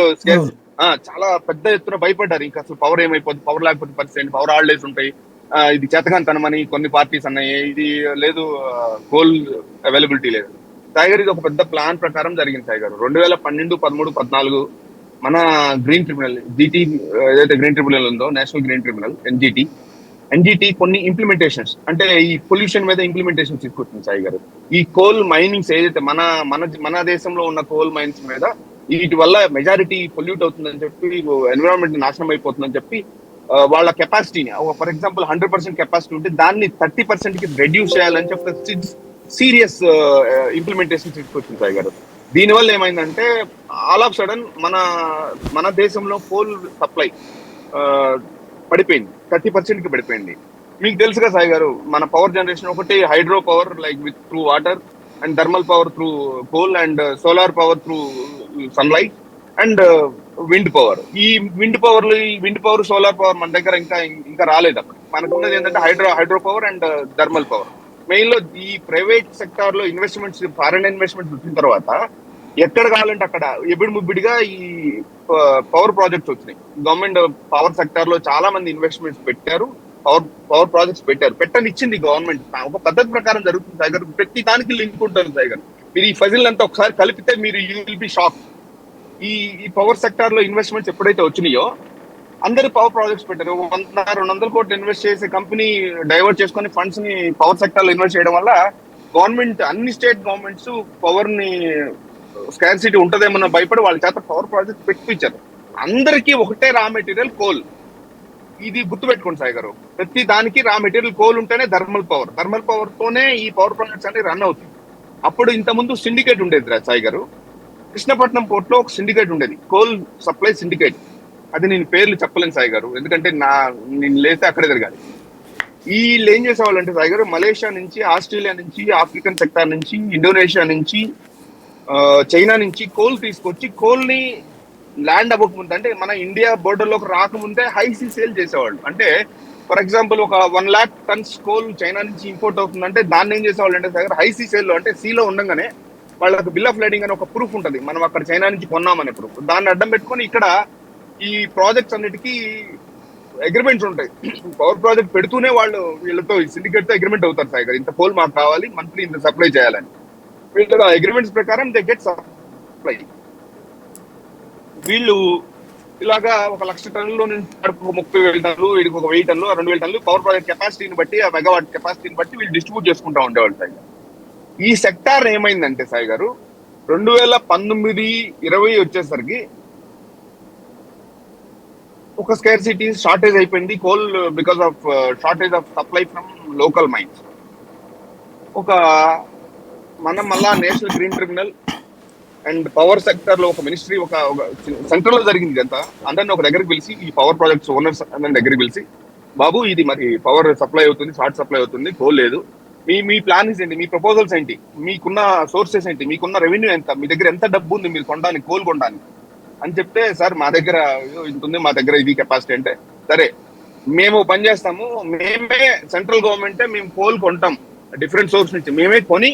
చాలా పెద్ద ఎత్తున భయపడ్డారు, ఇంకా అసలు పవర్ ఏమైపోతుంది, పవర్ లేకపోతే పరిస్థితి, పవర్ హాలిడేస్ ఉంటాయి, ఇది చేతకంతనమని కొన్ని పార్టీస్ అన్నాయి, ఇది లేదు, కోల్ అవైలబిలిటీ లేదు. సాయి గారు ఇది ఒక పెద్ద ప్లాన్ ప్రకారం జరిగింది సాయి గారు. 2012, 13, 14 మన గ్రీన్ ట్రిబ్యునల్, జీటీ ఏదైతే గ్రీన్ ట్రిబ్యునల్ ఉందో, నేషనల్ గ్రీన్ ట్రిబ్యునల్ ఎన్జిటి కొన్ని ఇంప్లిమెంటేషన్స్, అంటే ఈ పొల్యూషన్ మీద ఇంప్లిమెంటేషన్ తీసుకొచ్చింది సాయి గారు. ఈ కోల్ మైనింగ్స్ ఏదైతే మన దేశంలో ఉన్న కోల్ మైన్స్ మీద వీటి వల్ల మెజారిటీ పొల్యూట్ అవుతుందని చెప్పి, ఎన్విరాన్మెంట్ నాశనం అయిపోతుందని చెప్పి వాళ్ళ కెపాసిటీని, ఫర్ ఎగ్జాంపుల్ 100% కెపాసిటీ ఉంటే దాన్ని 30% కి రెడ్యూస్ చేయాలని చెప్పి సీరియస్ ఇంప్లిమెంటేషన్ తీసుకొచ్చింది సాయి గారు. దీనివల్ల ఏమైందంటే ఆల్ ఆఫ్ సడన్ మన దేశంలో కోల్ సప్లై పడిపోయింది, 30% కి పడిపోయింది. మీకు తెలుసుగా సాయి గారు, మన పవర్ జనరేషన్ ఒకటి hydro power like with through water, and thermal power through coal, and solar power through sunlight, and wind power. ఈ విండ్ పవర్ సోలార్ పవర్ మన దగ్గర ఇంకా రాలేదు. అప్పుడు మనకు ఉన్నది ఏంటంటే hydro power and thermal power. Main లో ఈ ప్రైవేట్ సెక్టార్ లో ఇన్వెస్ట్మెంట్స్, ఫారెన్ ఇన్వెస్ట్మెంట్స్ వచ్చిన తర్వాత ఎక్కడ కావాలంటే అక్కడ ముబ్బిడిగా ఈ పవర్ ప్రాజెక్ట్స్ వచ్చినాయి. గవర్నమెంట్ పవర్ సెక్టార్ లో చాలా మంది ఇన్వెస్ట్మెంట్స్ పెట్టారు, పవర్ ప్రాజెక్ట్స్ పెట్టనిచ్చింది గవర్నమెంట్. ఒక పద్ధతి ప్రకారం జరుగుతుంది సాయి గారు. ప్రతి దానికి లింక్ ఉంటుంది సాయి గారు. మీరు ఈ ఫజిల్ అంతా ఒకసారి కలిపితే మీరు యూ విల్ బి షాక్. ఈ పవర్ సెక్టార్ లో ఇన్వెస్ట్మెంట్స్ ఎప్పుడైతే వచ్చినాయో అందరు పవర్ ప్రాజెక్ట్స్ పెట్టారు. 100-200 కోట్లు ఇన్వెస్ట్ చేసే కంపెనీ డైవర్ట్ చేసుకుని ఫండ్స్ ని పవర్ సెక్టార్ లో ఇన్వెస్ట్ చేయడం వల్ల గవర్నమెంట్, అన్ని స్టేట్ గవర్నమెంట్స్ పవర్ ని స్కార్సిటీ ఉంటదేమన్న భయపడి వాళ్ళ చేత పవర్ ప్రాజెక్ట్ పెట్టించారు. అందరికీ ఒకటే రా మెటీరియల్ కోల్. ఇది గుర్తుపెట్టుకోండి సాయి గారు, ప్రతి దానికి రా మెటీరియల్ కోల్ ఉంటేనే థర్మల్ పవర్ తోనే ఈ పవర్ ప్రాజెక్ట్స్ అనేవి రన్ అవుతాయి. అప్పుడు ఇంత ముందు సిండికేట్ ఉండేది సాయి గారు. కృష్ణపట్నం పోర్ట్ లో ఒక సిండికేట్ ఉండేది, కోల్ సప్లై సిండికేట్. అది నేను పేర్లు చెప్పలేను సాయి గారు, ఎందుకంటే నేను లేస్తే అక్కడే తిరగాలి. వీళ్ళు ఏం చేసేవాళ్ళు అంటే సాయి గారు, మలేషియా నుంచి, ఆస్ట్రేలియా నుంచి, ఆఫ్రికన్ సెక్టార్ నుంచి, ఇండోనేషియా నుంచి, చైనా నుంచి కోల్ తీసుకొచ్చి కోల్ ని ల్యాండ్ అవ్వకముందు, అంటే మన ఇండియా బోర్డర్ లోకి రాకముందే హై సీ సేల్ చేసేవాళ్ళు. అంటే ఫర్ ఎగ్జాంపుల్ ఒక 1 lakh tons కోల్ చైనా నుంచి ఇంపోర్ట్ అవుతుందంటే దాన్ని ఏం చేసేవాళ్ళు అంటే సార్, హై సీ సేల్ లో, అంటే సీలో ఉండగానే వాళ్ళకి బిల్ ఆఫ్ లైడింగ్ అని ఒక ప్రూఫ్ ఉంటుంది, మనం అక్కడ చైనా నుంచి కొన్నామనే ప్రూఫ్. దాన్ని అడ్డం పెట్టుకొని ఇక్కడ ఈ ప్రాజెక్ట్స్ అన్నిటికీ అగ్రిమెంట్స్ ఉంటాయి. పవర్ ప్రాజెక్ట్ పెడుతూనే వాళ్ళు వీళ్ళతో సిండికేట్ తో అగ్రిమెంట్ అవుతారు సార్ గారు, ఇంత కోల్ మాకు కావాలి, మంత్లీ ఇంత సప్లై చేయాలని. వీళ్ళు అగ్రిమెంట్స్ ప్రకారం దే గెట్ సప్లై. వీళ్ళు ఇలాగా 1,00,000 టన్నుల నుంచి 30,000 టన్నులు, వీడికి 1,000 టన్నులు, 2,000 టన్నులు పవర్ ప్రాజెక్ట్ కెపాసిటీని బట్టి, ఆ మెగావాట్ కెపాసిటీని బట్టి వీళ్ళు డిస్ట్రిబ్యూట్ చేసుకుంటా ఉండేవాళ్ళు సాయి గారు. ఈ సెక్టార్ ఏమైందంటే సాయి గారు, 2019-20 వచ్చేసరికి ఒక స్కేర్సిటీ షార్టేజ్ అయిపోయింది coal because of shortage of supply from local mines. ఒక మనం మళ్ళా national green tribunal and power sector లో ఒక మినిస్ట్రీ ఒక సెంట్రల్ లో జరిగింది ఇదంతా. అందరిని ఒక దగ్గరికి పిలిచి ఈ పవర్ ప్రాజెక్ట్స్ ఓనర్స్ అందరిని దగ్గరికి పిలిచి, బాబు ఇది మరి పవర్ సప్లై అవుతుంది, షార్ట్ సప్లై అవుతుంది, కోల్ లేదు, మీ ప్లాన్స్ ఏంటి, మీ ప్రపోజల్స్ ఏంటి, మీకున్న సోర్సెస్ ఏంటి, మీకున్న రెవెన్యూ ఎంత, మీ దగ్గర ఎంత డబ్బు ఉంది మీరు కొనడానికి కోల్ కొనడానికి అని చెప్తే, సార్ మా దగ్గర ఇంత ఉంది, మా దగ్గర ఇది కెపాసిటీ అంటే, సరే మేము పని చేస్తాము, మేమే సెంట్రల్ గవర్నమెంటే మేము కోల్ కొంటాం డిఫరెంట్ సోర్స్ నుంచి, మేమే కొని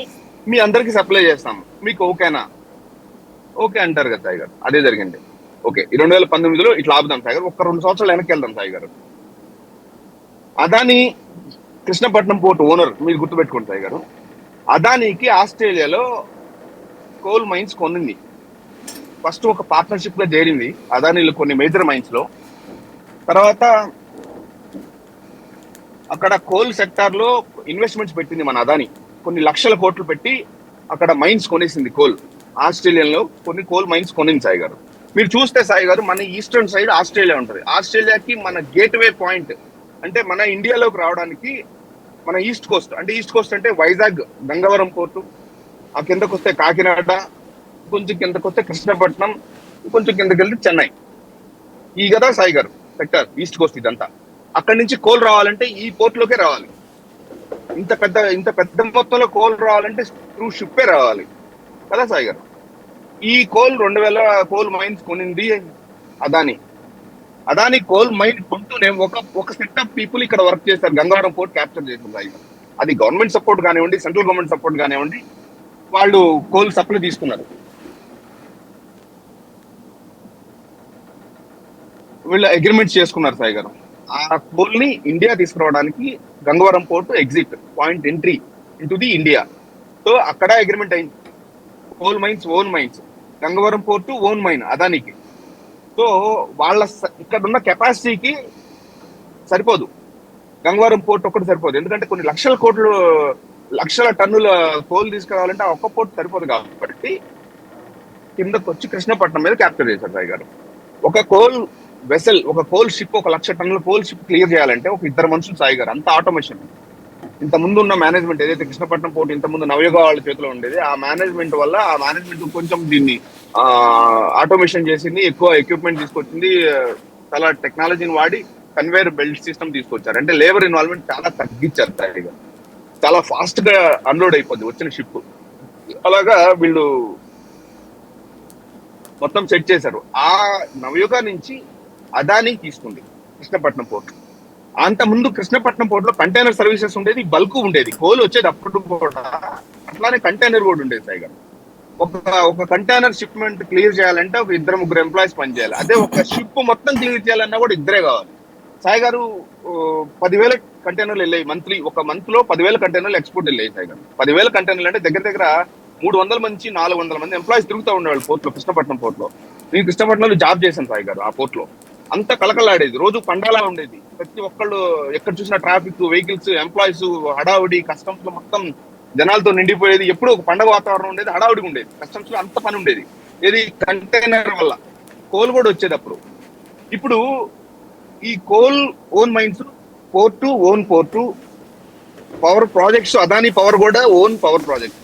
మీ అందరికి సప్లై చేస్తాము, మీకు ఓకేనా? ఓకే అంటారు కదా సాయి గారు. అదే జరిగింది. ఓకే 2019లో ఇట్లా ఆపుదాం సాయి గారు, ఒక్క 2 సంవత్సరాలు వెనక్కి వెళ్దాం సాయి గారు. అదాని కృష్ణపట్నం పోర్ట్ ఓనర్ మీరు గుర్తుపెట్టుకోండి సాయి గారు. అదానికి ఆస్ట్రేలియాలో కోల్ మైన్స్ కొనింది. ఫస్ట్ ఒక పార్ట్నర్షిప్ గా చేరింది అదానిలో కొన్ని మేజర్ మైన్స్ లో. తర్వాత అక్కడ కోల్ సెక్టార్ లో ఇన్వెస్ట్మెంట్స్ పెట్టింది మన అదాని, కొన్ని లక్షల కోట్లు పెట్టి అక్కడ మైన్స్ కొనేసింది కోల్. ఆస్ట్రేలియాలో కొన్ని కోల్ మైన్స్ కొనింది సాయి గారు. మీరు చూస్తే సాయి గారు, మన ఈస్టర్న్ సైడ్ ఆస్ట్రేలియా ఉంటుంది. ఆస్ట్రేలియాకి మన గేట్వే పాయింట్ అంటే మన ఇండియాలోకి రావడానికి మన ఈస్ట్ కోస్ట్, అంటే ఈస్ట్ కోస్ట్ అంటే వైజాగ్ గంగవరం పోర్టు, ఆ కిందకు వస్తే కాకినాడ, కొంచెం కిందకు వస్తే కృష్ణపట్నం, కొంచెం కిందకి వెళ్తే చెన్నై. ఈ కదా సాయి గారు సెక్టర్ ఈస్ట్ కోస్ట్ ఇదంతా. అక్కడి నుంచి కోల్ రావాలంటే ఈ పోర్ట్ లోకే రావాలి. ఇంత పెద్ద మొత్తంలో కోల్ రావాలంటే త్రూ షిప్పే రావాలి కదా సాయి గారు. ఈ కోల్ 2000 కోల్ మైన్స్ కొనింది అదాని. అదాని కోల్ మైన్ కొంటూనే ఒక సెట్ ఆఫ్ పీపుల్ ఇక్కడ వర్క్ చేస్తారు, గంగవరం పోర్ట్ క్యాప్చర్ చేసింది సాయి గారు. అది గవర్నమెంట్ సపోర్ట్ కానివ్వండి, సెంట్రల్ గవర్నమెంట్ సపోర్ట్ కానివ్వండి, వాళ్ళు కోల్ సప్లై తీసుకున్నారు. వీళ్ళు అగ్రిమెంట్స్ చేసుకున్నారు సాయి గారు. ఆ కోల్ ని ఇండియా తీసుకురావడానికి Gangavaram port exit point entry into the India. So అక్కడ అగ్రిమెంట్ అయింది. Coal mines own mines, Gangavaram port own mine అదానికి. సో వాళ్ళ ఇక్కడ ఉన్న కెపాసిటీకి సరిపోదు, గంగవరం పోర్ట్ ఒక్కటి సరిపోదు. ఎందుకంటే కొన్ని లక్షల టన్నుల కోల్ తీసుకురావాలంటే ఆ ఒక్క పోర్ట్ సరిపోదు కాబట్టి కిందకు వచ్చి కృష్ణపట్నం మీద క్యాప్చర్ చేశారు సాయి గారు. ఒక కోల్ వెసల్, ఒక కోల్ షిప్, 1,00,000 టన్నుల కోల్ షిప్ క్లియర్ చేయాలంటే ఒక 2 మనుషులు సాయి గారు. అంత ఆటోమేషన్. ఇంత ముందు ఉన్న మేనేజ్మెంట్ ఏదైతే కృష్ణపట్నం పోర్ట్ ఇంత ముందు నవయుగ వాళ్ళ చేతిలో ఉండేది, ఆ మేనేజ్మెంట్ వల్ల ఆ మేనేజ్మెంట్ కొంచెం దీన్ని ఆటోమేషన్ చేసింది, ఎక్కువ ఎక్విప్మెంట్ తీసుకొచ్చింది, చాలా టెక్నాలజీని వాడి కన్వేయర్ బెల్ట్ సిస్టమ్ తీసుకొచ్చారు. అంటే లేబర్ ఇన్వాల్వ్మెంట్ చాలా తగ్గించారు సాయిగా. చాలా ఫాస్ట్ గా అన్లోడ్ అయిపోద్ది వచ్చిన షిప్. అలాగా వీళ్ళు మొత్తం సెట్ చేశారు. ఆ నవయుగ నుంచి అదాని తీసుకుంది కృష్ణపట్నం పోర్ట్. అంత ముందు కృష్ణపట్నం పోర్ట్ లో కంటైనర్ సర్వీసెస్ ఉండేది, బల్క్ ఉండేది, కోల్ వచ్చేది అప్పుడు కూడా. అట్లానే కంటైనర్ కూడా ఉండేది సాయి గారు. ఒక కంటైనర్ షిప్మెంట్ క్లియర్ చేయాలంటే ఒక 2-3 ఎంప్లాయీస్ పనిచేయాలి. అదే ఒక షిప్ మొత్తం క్లియర్ చేయాలన్నా కూడా 2 కావాలి. సాయి గారు 10,000 కంటైనర్లు వెళ్ళాయి మంత్లీ. ఒక మంత్ లో 10,000 కంటైనర్లు ఎక్స్పోర్ట్ వెళ్ళాయి సాయి గారు. 10,000 కంటైనర్లు అంటే దగ్గర 300 నుంచి 400 మంది ఎంప్లాయీస్ తిరుగుతూ ఉండేవాళ్ళు పోర్ట్ లో, కృష్ణపట్నం పోర్ట్ లో. నేను కృష్ణపట్నంలో జాబ్ చేశాను సాయి గారు. ఆ పోర్ట్ లో అంత కలకలాడేది, రోజు పండాలా ఉండేది. ప్రతి ఒక్కళ్ళు ఎక్కడ చూసినా ట్రాఫిక్, వెహికల్స్, ఎంప్లాయీస్, హడావుడి, కస్టమ్స్ లో మొత్తం జనాలతో నిండిపోయేది. ఎప్పుడు ఒక పండగ వాతావరణం ఉండేది, హడావుడిగా ఉండేది. కస్టమ్స్ లో అంత పని ఉండేది. ఇది కంటైనర్ వల్ల కోల్ కూడా వచ్చేది అప్పుడు. ఇప్పుడు ఈ coal own mines, port own port, power projects, Adani power కూడా ఓన్ పవర్ ప్రాజెక్ట్.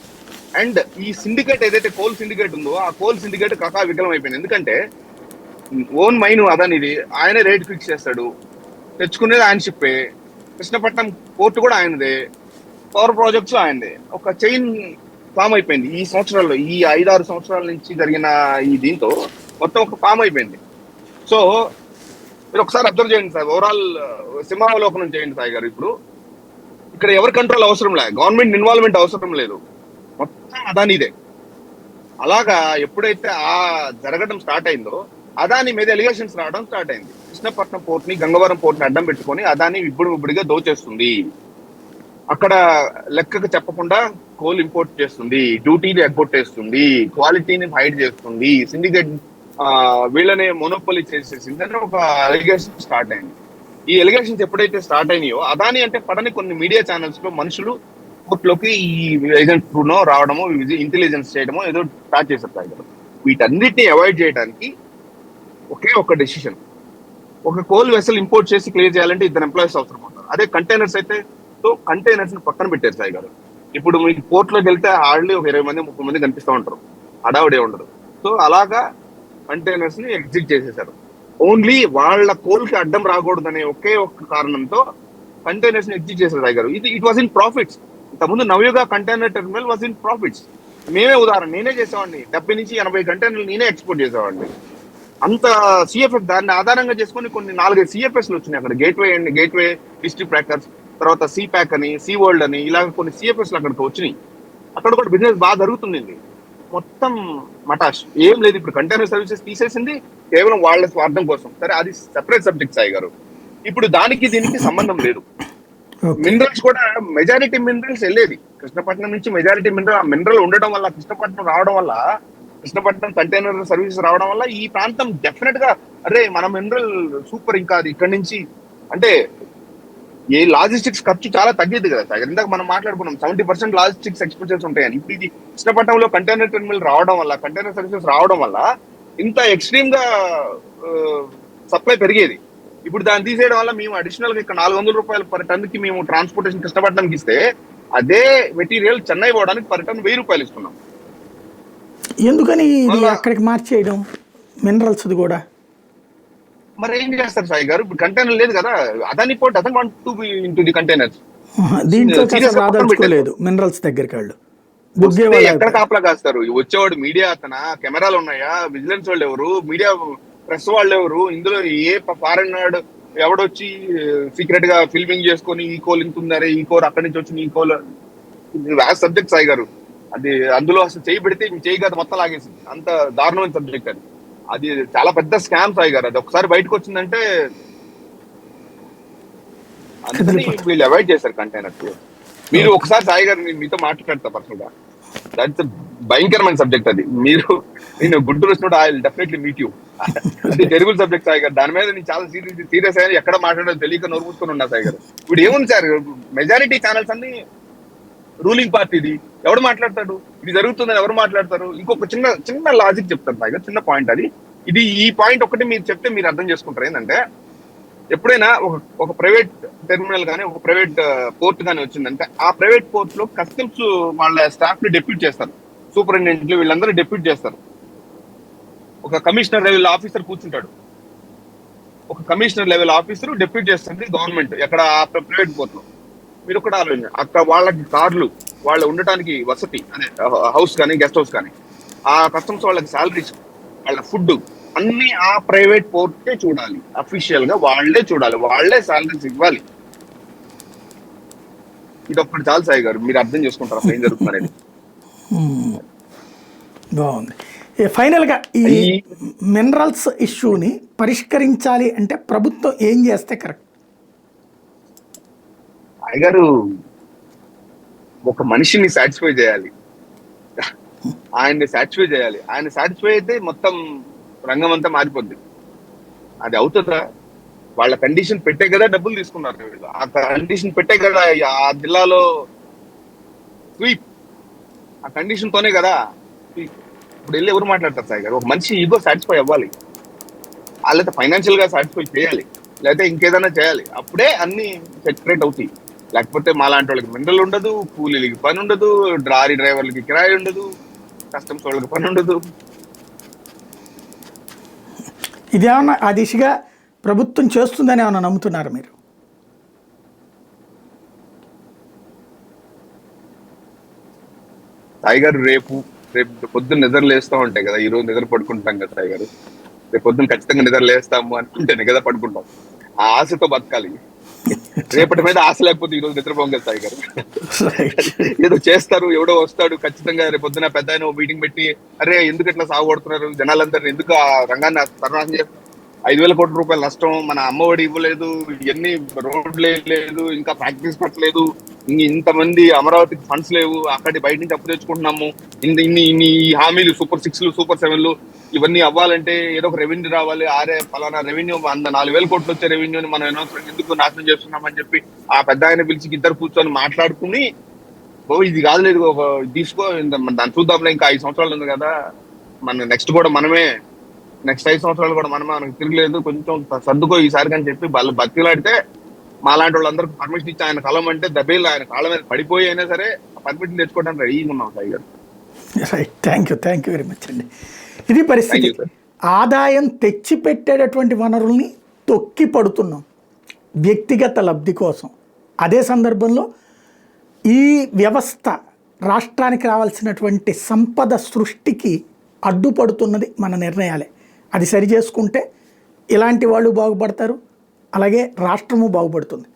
అండ్ ఈ సిండికేట్ ఏదైతే కోల్ సిండికేట్ ఉందో, ఆ కోల్ సిండికేట్ కథా వికలం అయిపోయింది. ఎందుకంటే ఓన్ మైన్ అదానిది, ఆయనే రేట్ ఫిక్స్ చేస్తాడు, తెచ్చుకునేది ఆయన షిప్పే, కృష్ణపట్నం పోర్టు కూడా ఆయనదే, పవర్ ప్రాజెక్ట్స్ ఆయనదే. ఒక చైన్ ఫామ్ అయిపోయింది ఈ సంవత్సరాల్లో. ఈ 5-6 సంవత్సరాల నుంచి జరిగిన ఈ దీంతో మొత్తం ఒక ఫామ్ అయిపోయింది. సో మీరు ఒకసారి అబ్జర్వ్ చేయండి సార్, ఓవరాల్ సింహావలోకనం చేయండి సాయి గారు. ఇప్పుడు ఇక్కడ ఎవరి కంట్రోల్ అవసరం లేదు, గవర్నమెంట్ ఇన్వాల్వ్మెంట్ అవసరం లేదు, మొత్తం అదానిదే. అలాగా ఎప్పుడైతే ఆ జరగడం స్టార్ట్ అయిందో, అదాని మీద ఎలిగేషన్స్ రావడం స్టార్ట్ అయింది. కృష్ణపట్నం పోర్ట్ ని, గంగవరం పోర్ట్ ని అడ్డం పెట్టుకొని అదాని ఇబ్బడిగా దోచేస్తుంది. అక్కడ లెక్కకు చెప్పకుండా కోల్ ఇంపోర్ట్ చేస్తుంది, డ్యూటీని ఎగ్గొట్టేస్తుంది, క్వాలిటీని హైడ్ చేస్తుంది, సిండికేట్ వీళ్ళనే మొనోపొలి చేసేసింది అని ఒక ఎలిగేషన్ స్టార్ట్ అయింది. ఈ ఎలిగేషన్స్ ఎప్పుడైతే స్టార్ట్ అయినాయో, అదాని అంటే పడని కొన్ని మీడియా ఛానల్స్ లో మనుషులు కోర్ట్ లోకి ఈ ఏజెంట్ త్రూనో రావడమో, ఇంటెలిజెన్స్ చేయడమో ఏదో స్టార్ట్ చేశారు. వీటన్నిటిని అవాయిడ్ చేయడానికి ఒకే ఒక డెసిషన్, ఒక కోల్ వెసల్ ఇంపోర్ట్ చేసి క్లియర్ చేయాలంటే 2 ఎంప్లాయీస్ అవసరం ఉంటారు. అదే కంటైనర్స్ అయితే సో కంటైనర్స్ ని పక్కన పెట్టారు సాయి గారు. ఇప్పుడు మీకు పోర్ట్ లోకి వెళ్తే హార్డ్లీ ఒక 20 మంది 30 మంది కనిపిస్తూ ఉంటారు, అడావుడే ఉండదు. సో అలాగా కంటైనర్స్ ని ఎగ్జిట్ చేసేసారు. ఓన్లీ వాళ్ళ కోల్ కి అడ్డం రాకూడదు అనే ఒకే ఒక్క కారణంతో కంటైనర్స్ ని ఎగ్జిట్ చేశారు Sai garu. It was in profits. ఇంతకుముందు Navayuga container terminal was in profits. మేమే ఉదాహరణ, నేనే చేసేవాడిని 70 నుంచి 80 కంటైనర్లు నేనే ఎక్స్పోర్ట్ చేసేవాడిని. అంత సిఎఫ్ఎస్ దాన్ని ఆధారంగా చేసుకుని కొన్ని 4-5 సిఎఫ్ఎస్లు వచ్చినాయి అక్కడ. గేట్వే డిస్ట్రిక్ట్ ప్యాకర్స్, తర్వాత సీ ప్యాక్ అని, సీ వరల్డ్ అని, ఇలా కొన్ని సిఎఫ్ఎస్లు అక్కడికి వచ్చినాయి. అక్కడ కూడా బిజినెస్ బాగా జరుగుతుంది. మొత్తం మటాష్ ఏం లేదు. ఇప్పుడు కంటైనర్ సర్వీసెస్ తీసేసింది కేవలం వాళ్ళ స్వార్థం కోసం. సరే, అది సెపరేట్ సబ్జెక్ట్ సాయి గారు. ఇప్పుడు దానికి దీనికి సంబంధం లేదు. మినరల్స్ కూడా మెజారిటీ మినరల్స్ వెళ్ళేది కృష్ణపట్నం నుంచి. మెజారిటీ మినరల్ ఉండడం వల్ల, కృష్ణపట్నం రావడం వల్ల, కృష్ణపట్నం కంటైనర్ సర్వీసెస్ రావడం వల్ల ఈ ప్రాంతం డెఫినెట్ గా అరే మన మినరల్ సూపర్, ఇంకా అది ఇక్కడ నుంచి అంటే ఏ లాజిస్టిక్స్ ఖర్చు చాలా తగ్గింది కదా సార్. ఇందాక మనం మాట్లాడుకున్నాం 70% లాజిస్టిక్స్ ఎక్స్పెన్సెస్ ఉంటాయని. ఇప్పుడు ఇది కృష్ణపట్నంలో కంటైనర్ టెర్మినల్ రావడం వల్ల, కంటైనర్ సర్వీసెస్ రావడం వల్ల ఇంత ఎక్స్ట్రీమ్ గా సప్లై పెరిగేది. ఇప్పుడు దాన్ని తీసేయడం వల్ల మేము అడిషనల్ గా ఇక్కడ 400 రూపాయలు పర్ టన్ కి మేము ట్రాన్స్పోర్టేషన్ కృష్ణపట్నంకి ఇస్తే, అదే మెటీరియల్ చెన్నై పోవడానికి పర్ టన్ 1000 రూపాయలు ఇస్తున్నాం. ఎందుకని ఇది అక్కడికి మార్చేయడం మినరల్స్ కూడా? మరి ఏం చేస్తారు సాయి గారు? ఇప్పుడు కంటైనర్ లేదు కదా. Adani port doesn't want to be into the containers. దీంట్లో రాదలుచుకోలేదు మినరల్స్ దగ్గరికి. వాళ్ళు ఎక్కడ కాపలా కాస్తారు? వచ్చేవాడు మీడియా అతనా? కెమెరాలు ఉన్నాయా? విజిలెన్స్ వాళ్ళు ఎవరు? మీడియా ప్రెస్ వాళ్ళు ఎవరు? ఇందులో ఏ ఫారెన్ నాడు ఎవడొచ్చి సీక్రెట్ గా ఫిల్మింగ్ చేసుకొని ఈ కోల్ ఇంత ఉందరే, ఈ కోల్ అక్కడి నుంచి వచ్చిన ఈ కోల్ వ్యాస్ సబ్జెక్ట్ సాయి గారు. అది అందులో అసలు చేయి పెడితే చేయి కాదు మొత్తం లాగేసింది. అంత దారుణమైన సబ్జెక్ట్ అది. అది చాలా పెద్ద స్కామ్ సాయి గారు. అది ఒకసారి బయటకు వచ్చిందంటే అందుకని వీళ్ళు అవాయిడ్ చేశారు కంటైనర్స్. మీరు ఒకసారి సాయి గారు మీతో మాట్లాడతా పర్సనల్ గా. దాట్స్ భయంకరమైన సబ్జెక్ట్ అది. మీరు నేను గుంటూరు వచ్చినప్పుడు I will definitely meet you. అది టెరిబుల్ సబ్జెక్ట్ సాయి గారు. దాని మీద నేను చాలా సీరియస్ అయ్యాను. ఎక్కడ మాట్లాడేది తెలియక నోరు మూసుకొని ఉన్నా సాయి గారు. ఇప్పుడు ఏముంది సార్, మెజారిటీ ఛానల్స్ అన్ని రూలింగ్ పార్టీది. ఎవడు మాట్లాడతాడు? ఇది జరుగుతుందని ఎవరు మాట్లాడతారు? ఇంకొక చిన్న లాజిక్ చెప్తాను సాయి గారు, చిన్న పాయింట్ అది. ఇది ఈ పాయింట్ ఒకటి మీరు చెప్తే మీరు అర్థం చేసుకుంటారు. ఏంటంటే ఎప్పుడైనా ఒక ప్రైవేట్ టెర్మినల్ కానీ, ఒక ప్రైవేట్ పోర్ట్ కానీ వచ్చిందంటే, ఆ ప్రైవేట్ పోర్ట్ లో కస్టమ్స్ వాళ్ళ స్టాఫ్ ని డెప్యూట్ చేస్తారు. సూపరింటెండెంట్లు వీళ్ళందరూ డెప్యూట్ చేస్తారు. ఒక కమిషనర్ లెవెల్ ఆఫీసర్ కూర్చుంటాడు. ఒక కమిషనర్ లెవెల్ ఆఫీసర్ డెప్యూట్ చేస్తుంది గవర్నమెంట్ ఎక్కడ ఆ ప్రైవేట్ పోర్ట్ లో. మీరు కూడా ఆలోచన, అక్కడ వాళ్ళకి కార్లు, వాళ్ళ ఉండటానికి వసతి, అదే హౌస్ కానీ గెస్ట్ హౌస్ కానీ, ఆ కస్టమ్స్ వాళ్ళకి శాలరీస్, వాళ్ళ ఫుడ్ అన్ని ఆ ప్రైవేట్ పోర్టే చూడాలి. అఫీషియల్ గా వాళ్ళే చూడాలి, వాళ్ళే శాలరీస్ ఇవ్వాలి. ఇది ఒక్కటి చాలు సాయి గారు, మీరు అర్థం చేసుకుంటారు అసలు ఏం జరుగుతుందనేది. బాగుంది. ఫైనల్గా ఈ మినరల్స్ ఇష్యూని పరిష్కరించాలి అంటే ప్రభుత్వం ఏం చేస్తే కరెక్ట్? గారు ఒక మనిషిని సాటిస్ఫై చేయాలి, ఆయన్ని సాటిస్ఫై చేయాలి. ఆయన సాటిస్ఫై అయితే మొత్తం రంగం అంతా మారిపోద్ది. అది అవుతుందా? వాళ్ళ కండిషన్ పెట్టే కదా డబ్బులు తీసుకున్నారు వీళ్ళు. ఆ కండిషన్ పెట్టే కదా ఆ జిల్లాలో స్వీప్, ఆ కండిషన్ తోనే కదా. ఇప్పుడు వెళ్ళి ఎవరు మాట్లాడతారు సాయి గారు? ఒక మనిషి ఈగో సాటిస్ఫై అవ్వాలి, వాళ్ళైతే ఫైనాన్షియల్ గా సాటిస్ఫై చేయాలి, లేకపోతే ఇంకేదైనా చేయాలి. అప్పుడే అన్ని సెపరేట్ అవుతాయి. లేకపోతే మాలాంటి వాళ్ళకి మినరల్ ఉండదు, కూలీలకి పని ఉండదు, లారీ డ్రైవర్లకి కిరాయి ఉండదు, కస్టమ్స్ వాళ్ళకి పని ఉండదు. ఇదేమన్నా ఆ దిశగా ప్రభుత్వం చేస్తుందని ఏమన్నా నమ్ముతున్నారు మీరు? సాయి గారు రేపు పొద్దున్న నిద్ర లేస్తూ ఉంటాయి కదా. ఈ రోజు నిద్ర పడుకుంటాం కదా సాయి గారు. రేపు పొద్దున్న ఖచ్చితంగా నిద్ర లేస్తాము అనుకుంటేనే కదా పడుకుంటాం. ఆ ఆశతో బతకాలి. రేపటి మీద ఆశ లేకపోతే ఈ రోజు నిద్రపోం కదా సాయి గారు. ఏదో చేస్తారు, ఎవడో వస్తాడు ఖచ్చితంగా. రేపు పొద్దున పెద్ద ఆయన మీటింగ్ పెట్టి, అరే ఎందుకు ఇట్లా సాగుపడుతున్నారు జనాలందరినీ, ఎందుకు ఆ రంగాన్ని సర్వనాశనం చేస్తారు, 5,000 కోట్ల రూపాయలు నష్టం, మన అమ్మఒడి ఇవ్వలేదు, ఇవన్నీ రోడ్లు లేదు, ఇంకా ఫ్యాక్టరీస్ పెట్టలేదు, ఇంతమంది అమరావతికి ఫండ్స్ లేవు, అక్కడి బయట నుంచి అప్పు తెచ్చుకుంటున్నాము, ఇన్ని హామీలు, సూపర్ 6లు, సూపర్ 7లు, ఇవన్నీ అవ్వాలంటే ఏదో ఒక రెవెన్యూ రావాలి. పలానా రెవెన్యూ 4,000 కోట్లు వచ్చే రెవెన్యూని మనం ఎందుకు నాశనం చేస్తున్నామని చెప్పి ఆ పెద్ద ఆయన పిలిచి ఇద్దరు కూర్చొని మాట్లాడుకుని, ఇది కాదు లేదు తీసుకో దాన్ని చూద్దాంలే, ఇంకా 5 సంవత్సరాలు ఉంది కదా, మన నెక్స్ట్ కూడా మనమే నెక్స్ట్ 5 సంవత్సరాలు కూడా మనకు తిరగలేదు, కొంచెం సర్దుకో ఈసారి అని చెప్పి వాళ్ళు బతిలాడితే మాలాంటి వాళ్ళందరూ పర్మిషన్ ఇచ్చి ఆయన కలవమంటే దబేలు ఆయన కాళ్ళ మీద పడిపోయి అయినా సరే పర్మిషన్ తెచ్చుకోవడానికి రెడీగా ఉన్నాం సాయి గారు. Right, thank you very much అండి. ఇది పరిస్థితి. Thank you, sir. ఆదాయం తెచ్చిపెట్టేటటువంటి వనరుల్ని తొక్కి పడుతున్నాం వ్యక్తిగత లబ్ధి కోసం. అదే సందర్భంలో ఈ వ్యవస్థ రాష్ట్రానికి రావాల్సినటువంటి సంపద సృష్టికి అడ్డుపడుతున్నది మన నిర్ణయాలే. అది సరి చేసుకుంటే ఇలాంటి వాళ్ళు బాగుపడతారు, అలాగే రాష్ట్రము బాగుపడుతుంది.